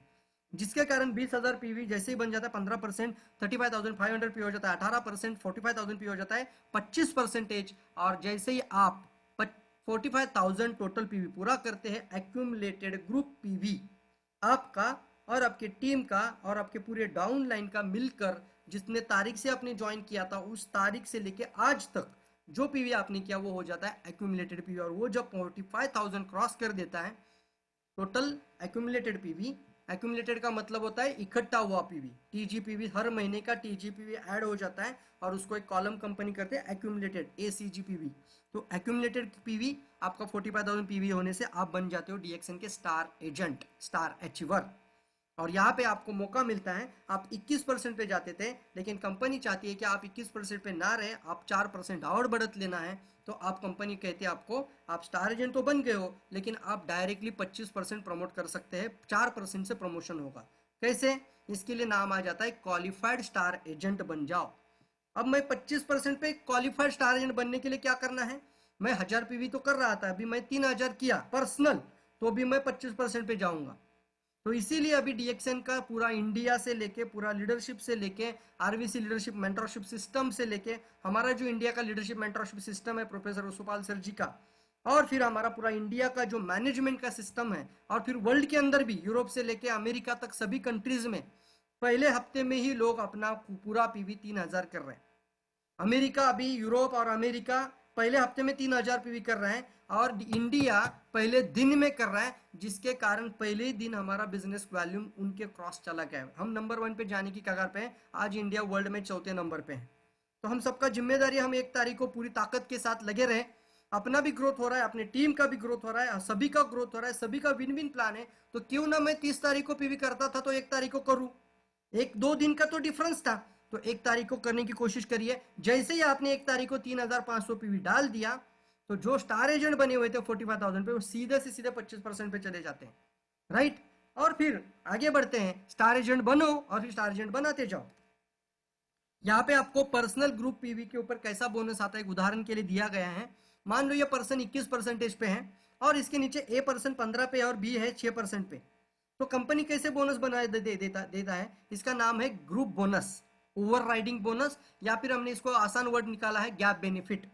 जिसके कारण 20,000 पीवी जैसे ही बन जाता है 15%, 35,500 पी हो जाता है 18%, 45,000 पी हो जाता है 25%। और जैसे ही आप 45,000 टोटल पीवी पूरा करते हैं, एक्यूमुलेटेड ग्रुप पीवी आपका और आपके टीम का और आपके पूरे डाउन लाइन का मिलकर, जितने तारीख से आपने ज्वाइन किया था उस तारीख से लेके आज तक जो पीवी आपने किया वो हो जाता है एक्यूमुलेटेड पीवी। और वो जब 45,000 क्रॉस कर देता है, टोटल एक्यूमुलेटेड पीवी, एक्यूमुलेटेड का मतलब होता है इकट्ठा हुआ पीवी, टीजीपीवी, हर महीने का टीजीपीवी ऐड हो जाता है और उसको एक कॉलम कंपनी करते हैं एक्यूमुलेटेड, एसीजीपीवी। तो एक्यूमुलेटेड पीवी आपका 45,000 पीवी होने से आप बन जाते हो डीएक्सएन के स्टार एजेंट, स्टार अचीवर। और यहाँ पे आपको मौका मिलता है, आप 21% पे जाते थे, लेकिन कंपनी चाहती है कि आप 21% पे ना रहे, आप 4% और बढ़त लेना है। तो आप, कंपनी कहती है आपको, आप स्टार एजेंट तो बन गए हो, लेकिन आप डायरेक्टली 25% प्रमोट कर सकते हैं, 4% से प्रमोशन होगा। कैसे? इसके लिए नाम आ जाता है क्वालिफाइड स्टार एजेंट बन जाओ। अब मैं 25% पे क्वालिफाइड स्टार एजेंट बनने के लिए क्या करना है? मैं 1000 पीवी तो कर रहा था, अभी मैं 3000 किया पर्सनल, तो अभी मैं 25% पे जाऊंगा। तो इसीलिए अभी डीएक्सएन का पूरा इंडिया से लेके, पूरा लीडरशिप से लेके, आरवीसी लीडरशिप मेंटरशिप सिस्टम से लेके, हमारा जो इंडिया का लीडरशिप मेंटरशिप सिस्टम है प्रोफेसर वसुपाल सर जी का, और फिर हमारा पूरा इंडिया का जो मैनेजमेंट का सिस्टम है, और फिर वर्ल्ड के अंदर भी यूरोप से लेके अमेरिका तक सभी कंट्रीज में पहले हफ्ते में ही लोग अपना पूरा पीवी 3000 कर रहे हैं। अमेरिका, अभी यूरोप और अमेरिका पहले हफ्ते में 3000 पीवी कर रहे हैं, और इंडिया पहले दिन में कर रहा है, जिसके कारण पहले ही दिन हमारा बिजनेस वॉल्यूम उनके क्रॉस चला गया है। हम नंबर 1 पे जाने की कगार पे हैं। आज इंडिया वर्ल्ड में चौथे नंबर पे है। तो हम सबका जिम्मेदारी, हम 1 तारीख को पूरी ताकत के साथ लगे रहे। अपना भी ग्रोथ हो रहा है, अपने टीम का भी ग्रोथ हो रहा है, सभी का ग्रोथ हो रहा है, सभी का विन विन प्लान है। तो क्यों ना मैं 30 तारीख को पीवी करता था तो 1 तारीख को करूं। 1-2 दिन का तो डिफरेंस था, तो 1 तारीख को करने की कोशिश करिए। जैसे ही आपने 1 तारीख को 3,500 पीवी डाल दिया, तो जो स्टार एजेंट बने हुए थे 45,000 पे, वो सीधे से सीधे 25% पे चले जाते हैं, राइट। और फिर आगे बढ़ते हैं, स्टार एजेंट बनो और फिर स्टार एजेंट बनाते जाओ। यहाँ पे आपको पर्सनल ग्रुप पीवी के ऊपर कैसा बोनस आता है, एक उदाहरण के लिए दिया गया है। मान लो ये पर्सन 21% पे है, और इसके नीचे ए पर्सन 15 पे और बी है 6% पे। तो कंपनी कैसे बोनस बना देता है? इसका नाम है group bonus, over riding bonus, या फिर हमने इसको आसान वर्ड निकाला है gap benefit.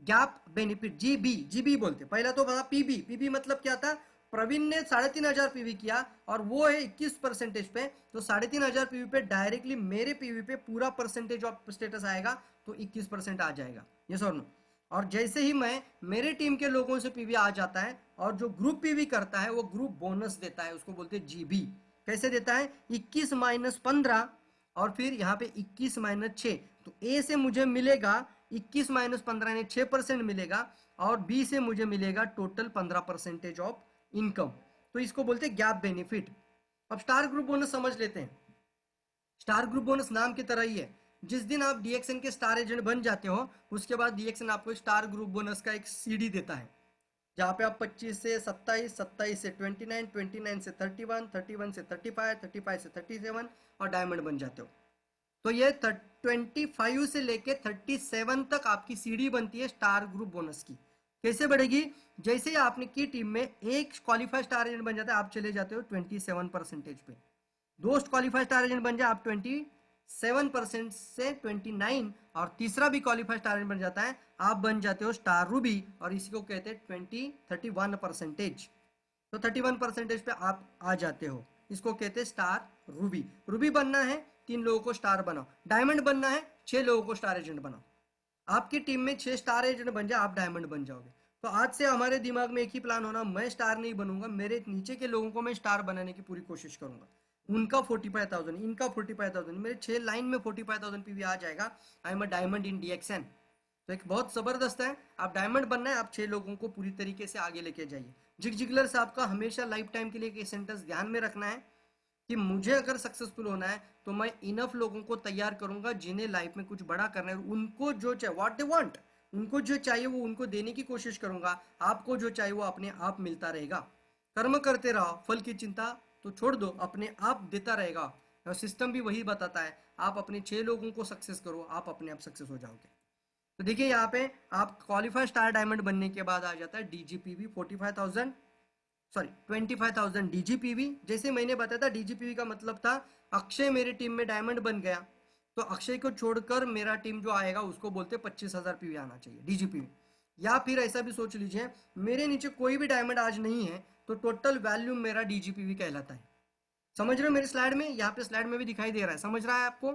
Gap benefit, GB, GB बोलते। पहला तो बता पीबी, पीबी मतलब क्या था? प्रवीण ने 3,500 पीवी किया और वो है 21% पे, तो 3,500 पीवी पे डायरेक्टली मेरे पीवी पे पूरा परसेंटेज ऑफ स्टेटस आएगा, तो 21% आ जाएगा। यस और नो? और जैसे ही मैं, मेरे टीम के लोगों से पीवी आ जाता है, और जो ग्रुप पीवी करता है वो ग्रुप बोनस देता है, उसको बोलते हैं जीबी। कैसे देता है? 21 माइनस 15, और फिर यहाँ पे 21 माइनस 6, तो ए से मुझे मिलेगा 21 माइनस 15 यानी 6% मिलेगा, और बी से मुझे मिलेगा टोटल 15% ऑफ इनकम। तो इसको बोलते हैं गैप बेनिफिट। अब स्टार ग्रुप बोनस समझ लेते हैं। स्टार ग्रुप बोनस नाम की तरह ही है। जिस दिन आप डीएक्सएन के स्टार एजेंट बन जाते हो उसके बाद डीएक्सएन आपको स्टार ग्रुप बोनस का एक सीडी देता है, जहाँ पे आप 25 से 27, 27 से 29, 29 से 31, 31 से 35, 35 से 37 और डायमंड बन जाते हो। तो ये 25 से लेके 37 तक आपकी सीडी बनती है स्टार ग्रुप बोनस की। कैसे बढ़ेगी? जैसे ही आपने की टीम में एक क्वालिफाइड स्टार एजेंट बन जाता है, आप चले जाते हो 27% पे। दो क्वालिफाइड स्टार एजेंट बन जाए आप 27% से 29, और तीसरा भी क्वालिफाइड स्टार एजेंट बन जाता है, आप बन जाते हो स्टार रूबी, और इसी को कहते हैं 31%। तो 31% पे आप आ जाते हो, इसको कहते हैं स्टार रूबी। रूबी बनना है 3 लोगों को स्टार बनाओ, डायमंड बनना है 6 लोगों को स्टार एजेंट बनाओ। आपकी टीम में 6 स्टार एजेंट बन जाए, आप डायमंड बन जाओगे। तो आज से हमारे दिमाग में एक ही प्लान होना, मैं स्टार नहीं बनूंगा, मेरे नीचे के लोगों को मैं स्टार बनाने की पूरी कोशिश करूंगा। उनका 45,000, इनका 45,000, मेरे 6 लाइन में 45,000 पीवी आ जाएगा। I am a diamond in DXN. तो एक बहुत जबरदस्त है, आप डायमंड बनना है, आप 6 लोगों को पूरी तरीके से आगे लेके जाइए। जिग जिगलर साहब का हमेशा लाइफ टाइम के लिए एक सेंटेंस ध्यान में रखना है कि मुझे अगर सक्सेसफुल होना है तो मैं इनफ लोगों को तैयार करूंगा जिन्हें लाइफ में कुछ बड़ा करना है, उनको जो चाहिए, व्हाट दे वांट, उनको जो चाहिए वो उनको देने की कोशिश करूंगा। आपको जो चाहिए वो अपने आप मिलता रहेगा। कर्म करते रहो, फल की चिंता तो छोड़ दो, अपने आप देता रहेगा। और सिस्टम भी वही बताता है, आप अपने 6 लोगों को सक्सेस करो, आप अपने आप सक्सेस हो जाओगे। तो देखिए यहाँ पे आप क्वालिफाइड स्टार डायमंड बनने के बाद आ जाता है डीजीपीवी 45,000, सॉरी 25,000 डीजीपीवी। जैसे मैंने बताया था डीजीपीवी का मतलब था अक्षय मेरी टीम में डायमंड बन गया, तो अक्षय को छोड़कर मेरा टीम जो आएगा उसको बोलते 25,000 पीवी आना चाहिए डीजीपीवी। या फिर ऐसा भी सोच लीजिए मेरे नीचे कोई भी डायमंड आज नहीं है तो टोटल वैल्यूम मेरा डीजीपीवी कहलाता है। समझ रहे हो मेरी स्लाइड में? यहाँ पे स्लाइड में भी दिखाई दे रहा है, समझ रहा है आपको?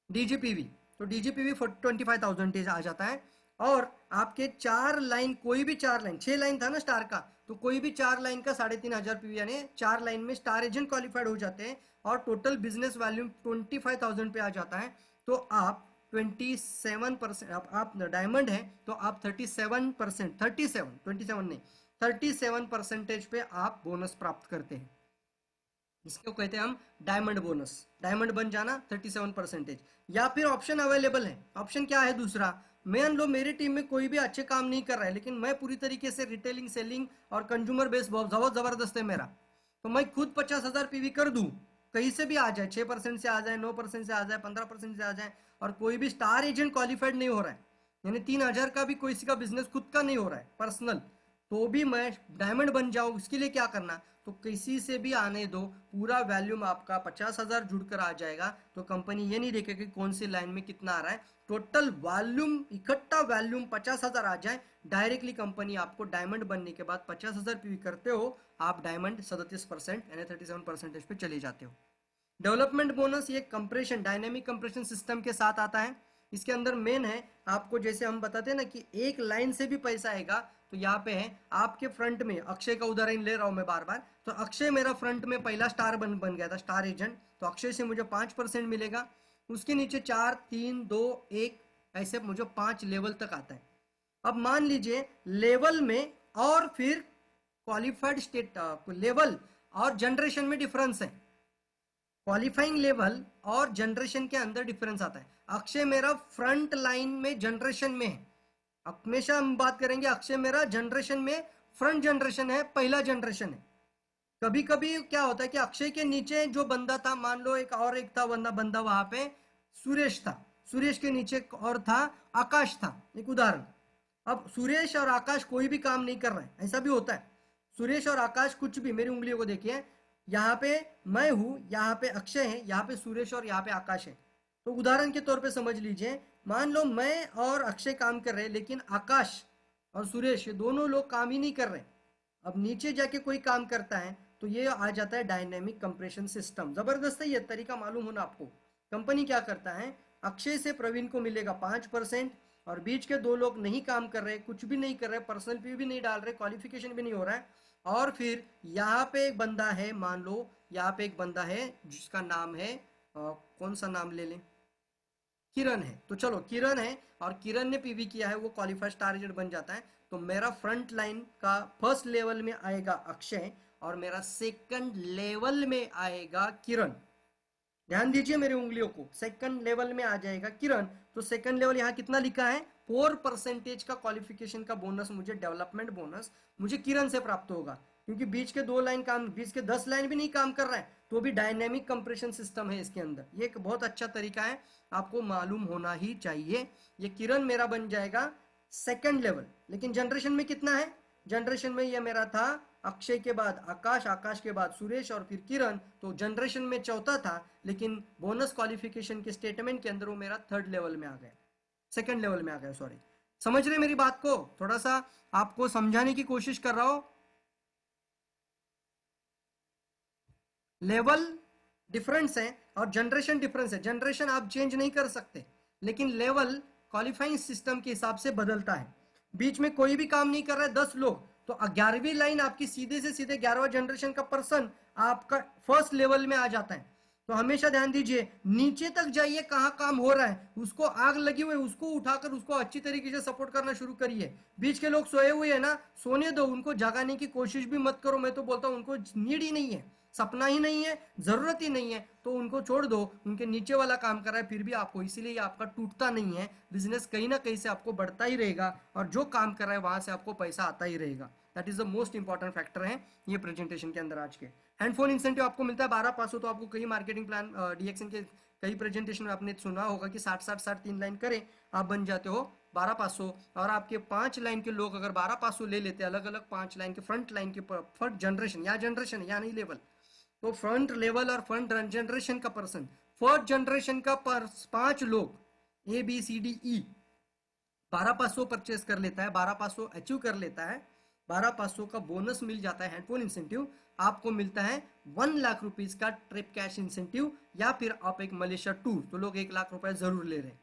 डीजीपीवी, तो डीजीपीवी 25,000 आ जाता है। और आपके 4 लाइन, कोई भी 4 लाइन, 6 लाइन था ना स्टार का, तो कोई भी 4 लाइन का 3,500 पीवी, यानी 4 लाइन में स्टार एजेंट क्वालिफाइड हो जाते हैं और टोटल बिजनेस वैल्यूम 25,000 पे आ जाता है। तो आप 27%, आप डायमंड है तो आप 37%, 37, 27 नहीं, 37% पे आप बोनस प्राप्त करते हैं। इसको कहते हैं हम डायमंड बोनस। डायमंड बन जाना 37%। या फिर ऑप्शन अवेलेबल है, ऑप्शन क्या है दूसरा, मान लो मेरी टीम में कोई भी अच्छे काम नहीं कर रहा है लेकिन मैं पूरी तरीके से रिटेलिंग, सेलिंग और कंज्यूमर बेस बहुत जबरदस्त है मेरा, तो मैं खुद 50,000 पीवी कर दूं, कहीं से भी आ जाए, 6% से आ जाए, 9% से आ जाए, 15% से आ जाए, और कोई भी स्टार एजेंट क्वालिफाइड नहीं हो रहा है, यानी 3,000 का भी कोई सी का बिजनेस खुद का नहीं हो रहा है पर्सनल, तो भी मैं डायमंड बन जाऊं, इसके लिए क्या करना, तो किसी से भी आने दो, पूरा वैल्यूम आपका 50,000 जुड़कर आ जाएगा। तो कंपनी ये नहीं देखेगी कौन सी लाइन में कितना आ रहा है, टोटल वॉल्यूम, इकट्ठा वॉल्यूम 50,000 आ जाए, डायरेक्टली कंपनी आपको डायमंड बनने के बाद 50,000 पीवी करते हो, आप डायमंड 37% यानी 37% पे चले जाते हो। डेवलपमेंट बोनस ये कंप्रेशन, डायनेमिक कंप्रेशन सिस्टम के साथ आता है। इसके अंदर मेन है आपको, जैसे हम बताते हैं ना कि एक लाइन से भी पैसा आएगा, तो यहाँ पे है आपके फ्रंट में, अक्षय का उदाहरण ले रहा हूं मैं बार बार, तो अक्षय मेरा फ्रंट में पहला स्टार बन गया था, स्टार एजेंट, तो अक्षय से मुझे 5% मिलेगा। उसके नीचे 4, 3, 2, 1 ऐसे मुझे 5 लेवल तक आता है। अब मान लीजिए लेवल में और फिर क्वालिफाइड स्टेट लेवल और जनरेशन में डिफरेंस है, क्वालिफाइंग लेवल और जनरेशन के अंदर डिफरेंस आता है। अक्षय मेरा फ्रंट लाइन में जनरेशन में है, हमेशा हम बात करेंगे अक्षय मेरा जनरेशन में फ्रंट जनरेशन है, पहला जनरेशन है। कभी कभी क्या होता है कि अक्षय के नीचे जो बंदा था, मान लो एक था बंदा वहां पे सुरेश था, सुरेश के नीचे एक और था आकाश था, एक उदाहरण। अब सुरेश और आकाश कोई भी काम नहीं कर रहे हैं, ऐसा भी होता है, सुरेश और आकाश कुछ भी, मेरी उंगलियों को देखिए, यहाँ पे मैं हूं, यहाँ पे अक्षय है, यहाँ पे सुरेश और यहाँ पे आकाश है। तो उदाहरण के तौर पे समझ लीजिए, मान लो मैं और अक्षय काम कर रहे हैं लेकिन आकाश और सुरेश ये दोनों लोग काम ही नहीं कर रहे। अब नीचे जाके कोई काम करता है तो ये आ जाता है डायनेमिक कंप्रेशन सिस्टम। जबरदस्त है ये तरीका, मालूम होना आपको। कंपनी क्या करता है, अक्षय से प्रवीण को मिलेगा 5%, और बीच के 2 लोग नहीं काम कर रहे, कुछ भी नहीं कर रहे, पर्सनल भी नहीं डाल रहे, क्वालिफिकेशन भी नहीं हो रहा है, और फिर यहाँ पे एक बंदा है, मान लो यहाँ पे एक बंदा है जिसका नाम है कौन सा नाम ले लें, किरण है, तो चलो किरण है, और किरण ने पीवी किया है, वो क्वालिफाइड स्टार एजेंट बन जाता है। तो मेरा फ्रंट लाइन का फर्स्ट लेवल में आएगा अक्षय, और मेरा सेकंड लेवल में आएगा किरण। ध्यान दीजिए मेरी उंगलियों को, सेकंड लेवल में आ जाएगा किरण। तो सेकंड लेवल यहाँ कितना लिखा है, 4% का क्वालिफिकेशन का बोनस, मुझे डेवलपमेंट बोनस मुझे किरण से प्राप्त होगा, क्योंकि बीच के 2 लाइन काम, बीच के 10 लाइन भी नहीं काम कर रहा है, तो भी डायनेमिक कंप्रेशन सिस्टम है इसके अंदर। ये एक बहुत अच्छा तरीका है, आपको मालूम होना ही चाहिए। ये किरण मेरा बन जाएगा सेकंड लेवल। लेकिन जनरेशन में कितना है, जनरेशन में ये मेरा था अक्षय के बाद आकाश, आकाश के बाद सुरेश और फिर किरण, तो जनरेशन में चौथा था, लेकिन बोनस क्वालिफिकेशन के स्टेटमेंट के अंदर वो मेरा थर्ड लेवल में आ गया, सेकंड लेवल में आ गया, सॉरी। समझ रहे मेरी बात को, थोड़ा सा आपको समझाने की कोशिश कर रहा हूं। लेवल डिफरेंस है और जनरेशन डिफरेंस है। जनरेशन आप चेंज नहीं कर सकते, लेकिन लेवल क्वालिफाइंग सिस्टम के हिसाब से बदलता है। बीच में कोई भी काम नहीं कर रहा है 10 लोग, तो 11वीं लाइन आपकी सीधे से सीधे 11वां जनरेशन का पर्सन आपका फर्स्ट लेवल में आ जाता है। तो हमेशा ध्यान दीजिए, नीचे तक जाइए, कहाँ काम हो रहा है, उसको आग लगी हुई है उसको उठाकर उसको अच्छी तरीके से सपोर्ट करना शुरू करिए। बीच के लोग सोए हुए हैं ना, सोने दो, उनको जगाने की कोशिश भी मत करो। मैं तो बोलता हूँ उनको नीड ही नहीं है, सपना ही नहीं है, जरूरत ही नहीं है, तो उनको छोड़ दो। उनके नीचे वाला काम कर रहा है फिर भी आपको, इसीलिए आपका टूटता नहीं है बिजनेस, कहीं ना कहीं से आपको बढ़ता ही रहेगा, और जो काम कर रहा है वहां से आपको पैसा आता ही रहेगा। That is the most important factor है ये प्रेजेंटेशन के अंदर आज के। हैंडफोन इंसेंटिव आपको मिलता है 12,500। तो आपको कई मार्केटिंग प्लान डीएक्सन के कई प्रेजेंटेशन में आपने सुना होगा कि 60-60-60 3 लाइन करें आप बन जाते हो 12,500। और आपके 5 लाइन के लोग अगर 12,500 ले लेते हैं, अलग अलग 5 लाइन के फ्रंट लाइन के फ्रंट जनरेशन, या जनरेशन या नहीं लेवल, तो फ्रंट लेवल और फ्रंट जनरेशन का पर्सन, फर्स्ट जनरेशन का 5 लोग A B C D E 12,500 purchase कर लेता है, 12,500 अचीव कर लेता है, 12,500 का बोनस मिल जाता है हेडफोन इंसेंटिव। आपको मिलता है 1 लाख रुपीज का ट्रिप कैश इंसेंटिव, या फिर आप एक मलेशिया टूर, तो लोग 1 लाख रुपए जरूर ले रहे हैं,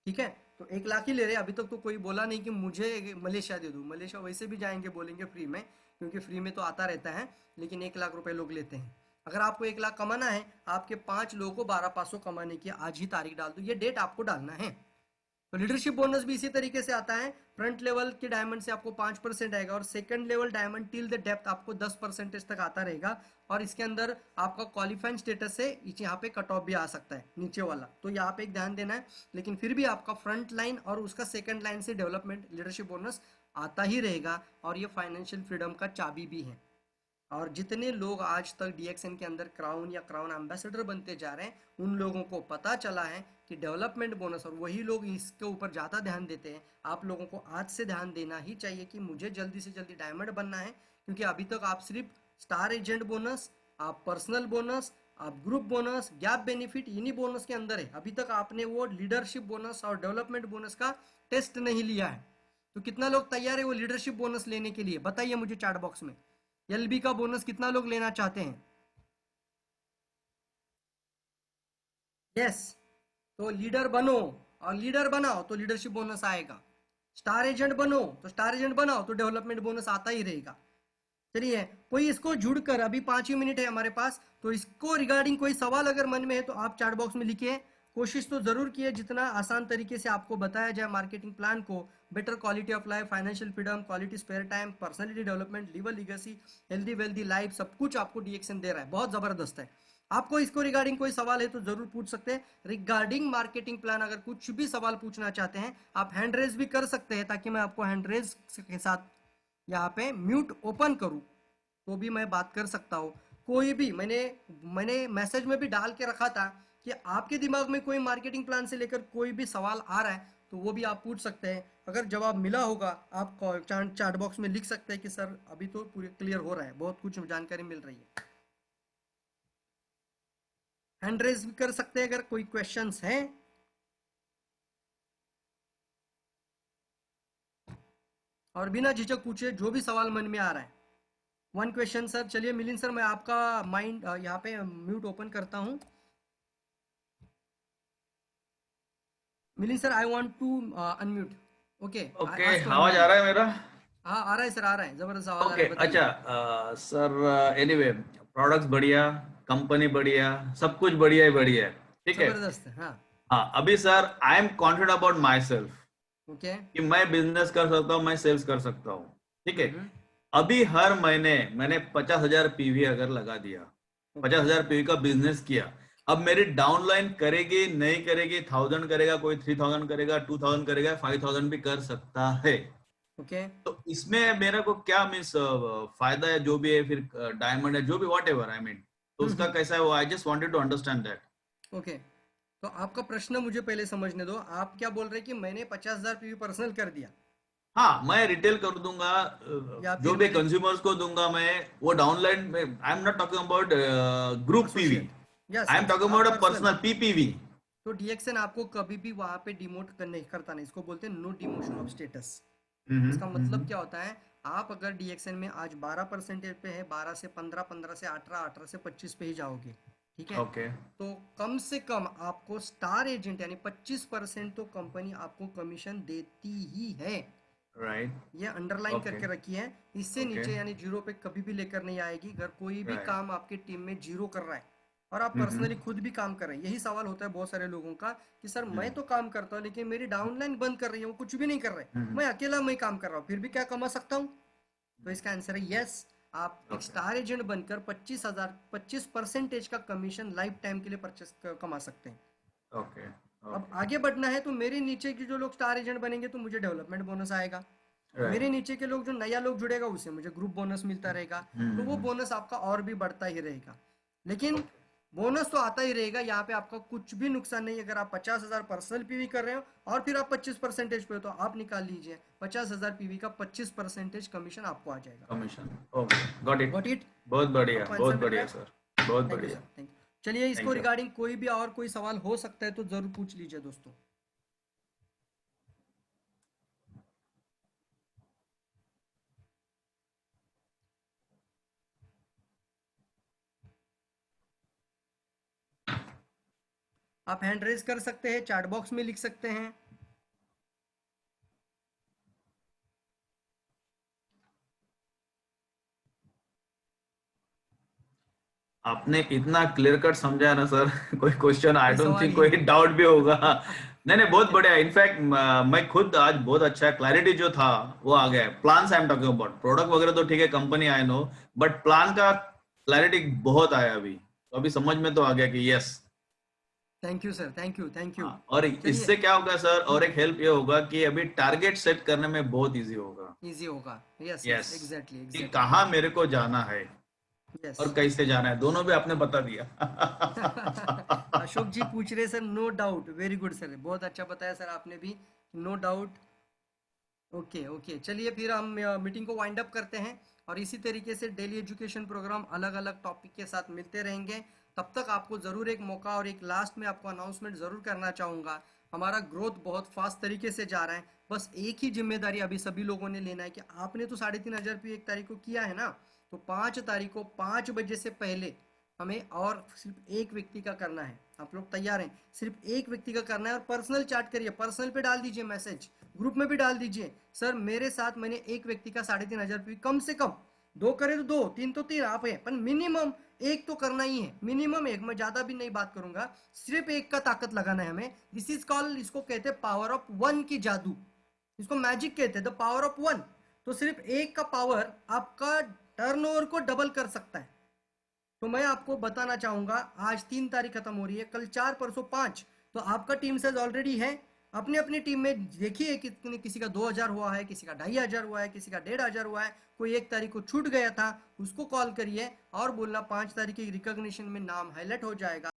ठीक है, तो 1 लाख ही ले रहे हैं। अभी तक तो कोई बोला नहीं कि मुझे मलेशिया दे दो, मलेशिया वैसे भी जाएंगे बोलेंगे फ्री में, क्योंकि फ्री में तो आता रहता है, लेकिन 1 लाख रुपए लोग लेते हैं। अगर आपको 1 लाख कमाना है, आपके 5 लोगों को 12,500 कमाने की आज ही तारीख डाल दो, ये डेट आपको डालना है। तो लीडरशिप बोनस भी इसी तरीके से आता है। फ्रंट लेवल के डायमंड से आपको 5% आएगा, और second level diamond till the depth आपको 10% तक आता रहेगा। और इसके अंदर आपका क्वालिफाइंग स्टेटस से यहाँ पे कट ऑफ भी आ सकता है नीचे वाला, तो यहाँ पे एक ध्यान देना है। लेकिन फिर भी आपका फ्रंट लाइन और उसका सेकंड लाइन से डेवलपमेंट लीडरशिप बोनस आता ही रहेगा, और ये फाइनेंशियल फ्रीडम का चाबी भी है। और जितने लोग आज तक डीएक्सएन के अंदर क्राउन या क्राउन एम्बेसडर बनते जा रहे हैं, उन लोगों को पता चला है कि डेवलपमेंट बोनस, और वही लोग इसके ऊपर ज़्यादा ध्यान देते हैं। आप लोगों को आज से ध्यान देना ही चाहिए कि मुझे जल्दी से जल्दी डायमंड बनना है, क्योंकि अभी तक आप सिर्फ स्टार एजेंट बोनस, आप पर्सनल बोनस, आप ग्रुप बोनस, गैप बेनिफिट, इन्हीं बोनस के अंदर है। अभी तक आपने वो लीडरशिप बोनस और डेवलपमेंट बोनस का टेस्ट नहीं लिया है। तो कितना लोग तैयार है वो लीडरशिप बोनस लेने के लिए, बताइए मुझे चैट बॉक्स में। एलबी का बोनस कितना लोग लेना चाहते हैं? यस, तो लीडर बनो, और लीडर बनाओ तो लीडरशिप बोनस आएगा। स्टार एजेंट बनो तो स्टार एजेंट बनाओ तो डेवलपमेंट बोनस आता ही रहेगा। चलिए, कोई इसको जुड़कर, अभी 5 ही मिनट है हमारे पास, तो इसको रिगार्डिंग कोई सवाल अगर मन में है तो आप चैट बॉक्स में लिखिए। कोशिश तो जरूर किए जितना आसान तरीके से आपको बताया जाए मार्केटिंग प्लान को। Better quality of life, financial freedom, quality spare time, personality development, leave a legacy, healthy wealthy life, सब कुछ आपको डीएक्सएन दे रहा है, बहुत जबरदस्त है। आपको इसको रिगार्डिंग कोई सवाल है तो जरूर पूछ सकते हैं। रिगार्डिंग मार्केटिंग प्लान अगर कुछ भी सवाल पूछना चाहते हैं, आप हैंड रेज भी कर सकते हैं, ताकि मैं आपको हैंड रेज के साथ यहाँ पे म्यूट ओपन करूँ तो भी मैं बात कर सकता हूँ। कोई भी मैंने मैसेज में भी डाल के रखा था कि आपके दिमाग में कोई मार्केटिंग प्लान से लेकर कोई भी सवाल आ रहा है तो वो भी आप पूछ सकते हैं। अगर जवाब मिला होगा आप चैट बॉक्स में लिख सकते हैं कि सर अभी तो पूरी क्लियर हो रहा है, बहुत कुछ जानकारी मिल रही है। हैंड रेज भी कर सकते हैं अगर कोई क्वेश्चंस हैं। और बिना झिझक पूछे जो भी सवाल मन में आ रहा है। 1 क्वेश्चन सर। चलिए मिलिंद सर, मैं आपका माइंड यहाँ पे म्यूट ओपन करता हूँ। Milind sir, I want to unmute. Okay, I okay, ask to आवाज आ अनम्यूट। रहा है मेरा? हाँ आ रहा है सर, आ रहा है, जबरदस्त आवाज आ ओके, रहा है, बताइए। अच्छा सर, एनीवे प्रोडक्ट्स बढ़िया, कंपनी बढ़िया, सब कुछ बढ़िया ही बढ़िया है, ठीक है। जबरदस्त है, हाँ। हाँ, अभी sir I am confident about my self okay. कि मैं बिजनेस कर सकता हूँ, मैं सेल्स कर सकता हूँ, ठीक है। अभी हर महीने मैंने 50,000 पीवी अगर लगा दिया, 50,000 पीवी का बिजनेस किया, अब मेरी डाउनलाइन करेगी नहीं करेगी, 1000 करेगा, कोई 3000 करेगा, 2000 करेगा, 5000 भी कर सकता है। ओके तो इसमें मेरा को क्या मीन्स फायदा है, जो भी है, फिर डायमंड है, जो भी वॉट एवर आई मीन, तो उसका कैसा है वो, I just wanted to understand that. Okay तो आपका प्रश्न मुझे पहले समझने दो। आप क्या बोल रहे हैं कि मैंने 50,000 पीवी पर्सनल कर दिया, हाँ, मैं रिटेल कर दूंगा, या जो फिर भी मैंने कंज्यूमर्स को दूंगा मैं, वो डाउनलाइन में, I am not talking about group PV, associate? Yes I am yes, talking आप about a personal. Personal PPV. तो डीएक्सएन आपको कभी भी वहां पे डिमोट नहीं करता नहीं, इसको बोलते हैं नो डिमोशन ऑफ स्टेटस। इसका मतलब क्या होता है, आप अगर डीएक्सएन में आज 12% पे है, 12 से 15, 15 से 18, 18 से 25 पे ही जाओगे, ठीक है? ओके, तो कम से कम आपको स्टार एजेंट यानी 25% तो कंपनी आपको कमीशन देती ही है। राइट, ये अंडरलाइन ओके, करके रखी है। इससे ओके, नीचे यानी जीरो पे कभी भी लेकर नहीं आएगी। अगर कोई भी राइट, काम आपकी टीम में जीरो कर रहा है और आप पर्सनली खुद भी काम कर रहे हैं, यही सवाल होता है बहुत सारे लोगों का कि सर मैं तो काम करता हूँ लेकिन मेरी डाउनलाइन बंद कर रही है, वो कुछ भी नहीं कर रहे, मैं अकेला मैं काम कर रहा हूँ, फिर भी क्या कमा सकता हूँ? तो इसका आंसर है यस। आप एक ओके, स्टार एजेंट बनकर 25% का कमीशन लाइफ टाइम के लिए परचेस कमा सकते हैं। ओके, अब ओके, आगे बढ़ना है तो मेरे नीचे के जो लोग स्टार एजेंट बनेंगे तो मुझे डेवलपमेंट बोनस आएगा। मेरे राइट, नीचे के लोग जो नया लोग जुड़ेगा उसे मुझे ग्रुप बोनस मिलता रहेगा। तो वो बोनस आपका और भी बढ़ता ही रहेगा। लेकिन ओके, बोनस तो आता ही रहेगा, यहाँ पे आपका कुछ भी नुकसान नहीं। अगर आप 50,000 पर्सनल पीवी कर रहे हो और फिर आप 25% पे हो तो आप निकाल लीजिए 50,000 पीवी का 25% कमीशन आपको आ जाएगा। Commission, okay, got it, got it? बहुत आपको आंसर मिल रहा बढ़िया है? सर, बहुत थैंक यू सर, बढ़िया, थैंक यू। चलिए इसको थैंक यू। रिगार्डिंग कोई भी और कोई सवाल हो सकता है तो जरूर पूछ लीजिए दोस्तों। आप हैंड रेज कर सकते हैं, चैट बॉक्स में लिख सकते हैं। आपने इतना क्लियर कट समझाया ना सर, कोई क्वेश्चन आई कोई डोंट सवाल थिंक ही कोई नहीं। डाउट भी होगा। नहीं नहीं, बहुत बढ़िया, इनफैक्ट मैं खुद आज बहुत अच्छा, क्लैरिटी जो था वो आ गया है। Plans I am talking about, product वगैरह तो ठीक है, company I know, but plan का क्लैरिटी बहुत आया अभी, तो अभी समझ में तो आ गया कि yes. Thank you sir, thank you, thank you. हाँ, और चलिए। इससे क्या होगा सर, और एक हेल्प ये होगा कि अभी टारगेट सेट करने में बहुत इजी होगा। इजी होगा। यस यस, यस, एग्जैक्टली कि एग्जैक्टली। कहाँ मेरे को जाना है यस। और कैसे जाना है, दोनों भी आपने बता दिया। अशोक जी पूछ रहे sir, no doubt, very good sir, बहुत अच्छा बताया सर आपने भी, नो डाउट। ओके ओके, चलिए फिर हम मीटिंग को वाइंड अप करते हैं और इसी तरीके से डेली एजुकेशन प्रोग्राम अलग अलग टॉपिक के साथ मिलते रहेंगे। तब तक आपको ज़रूर एक मौका और एक लास्ट में आपको अनाउंसमेंट ज़रूर करना चाहूँगा। हमारा ग्रोथ बहुत फास्ट तरीके से जा रहा है। बस एक ही जिम्मेदारी अभी सभी लोगों ने लेना है कि आपने तो 3,500 रुपये 1 तारीख को किया है ना, तो 5 तारीख को 5 बजे से पहले हमें और सिर्फ एक व्यक्ति का करना है। आप लोग तैयार हैं? सिर्फ एक व्यक्ति का करना है और पर्सनल चैट करिए, पर्सनल पे डाल दीजिए मैसेज, ग्रुप में भी डाल दीजिए, सर मेरे साथ मैंने एक व्यक्ति का 3,500 रुपये, कम से कम 2 करे तो 2, 3 तो 3 आप है, पर मिनिमम एक तो करना ही है, मिनिमम एक। मैं ज्यादा भी नहीं बात करूंगा, सिर्फ एक का ताकत लगाना है हमें। दिस इज कॉल, इसको कहते हैं पावर ऑफ वन की जादू, इसको मैजिक कहते हैं, द पावर ऑफ वन। तो सिर्फ एक का पावर आपका टर्नओवर को डबल कर सकता है। तो मैं आपको बताना चाहूंगा, आज 3 तारीख खत्म हो रही है, कल 4, परसों 5, तो आपका टीम साइज ऑलरेडी है। अपनी अपनी टीम में देखिए कितने, किसी का 2,000 हुआ है, किसी का 2,500 हुआ है, किसी का 1,500 हुआ है, कोई 1 तारीख को छूट गया था, उसको कॉल करिए और बोलना 5 तारीख की रिकॉग्निशन में नाम हाईलाइट हो जाएगा।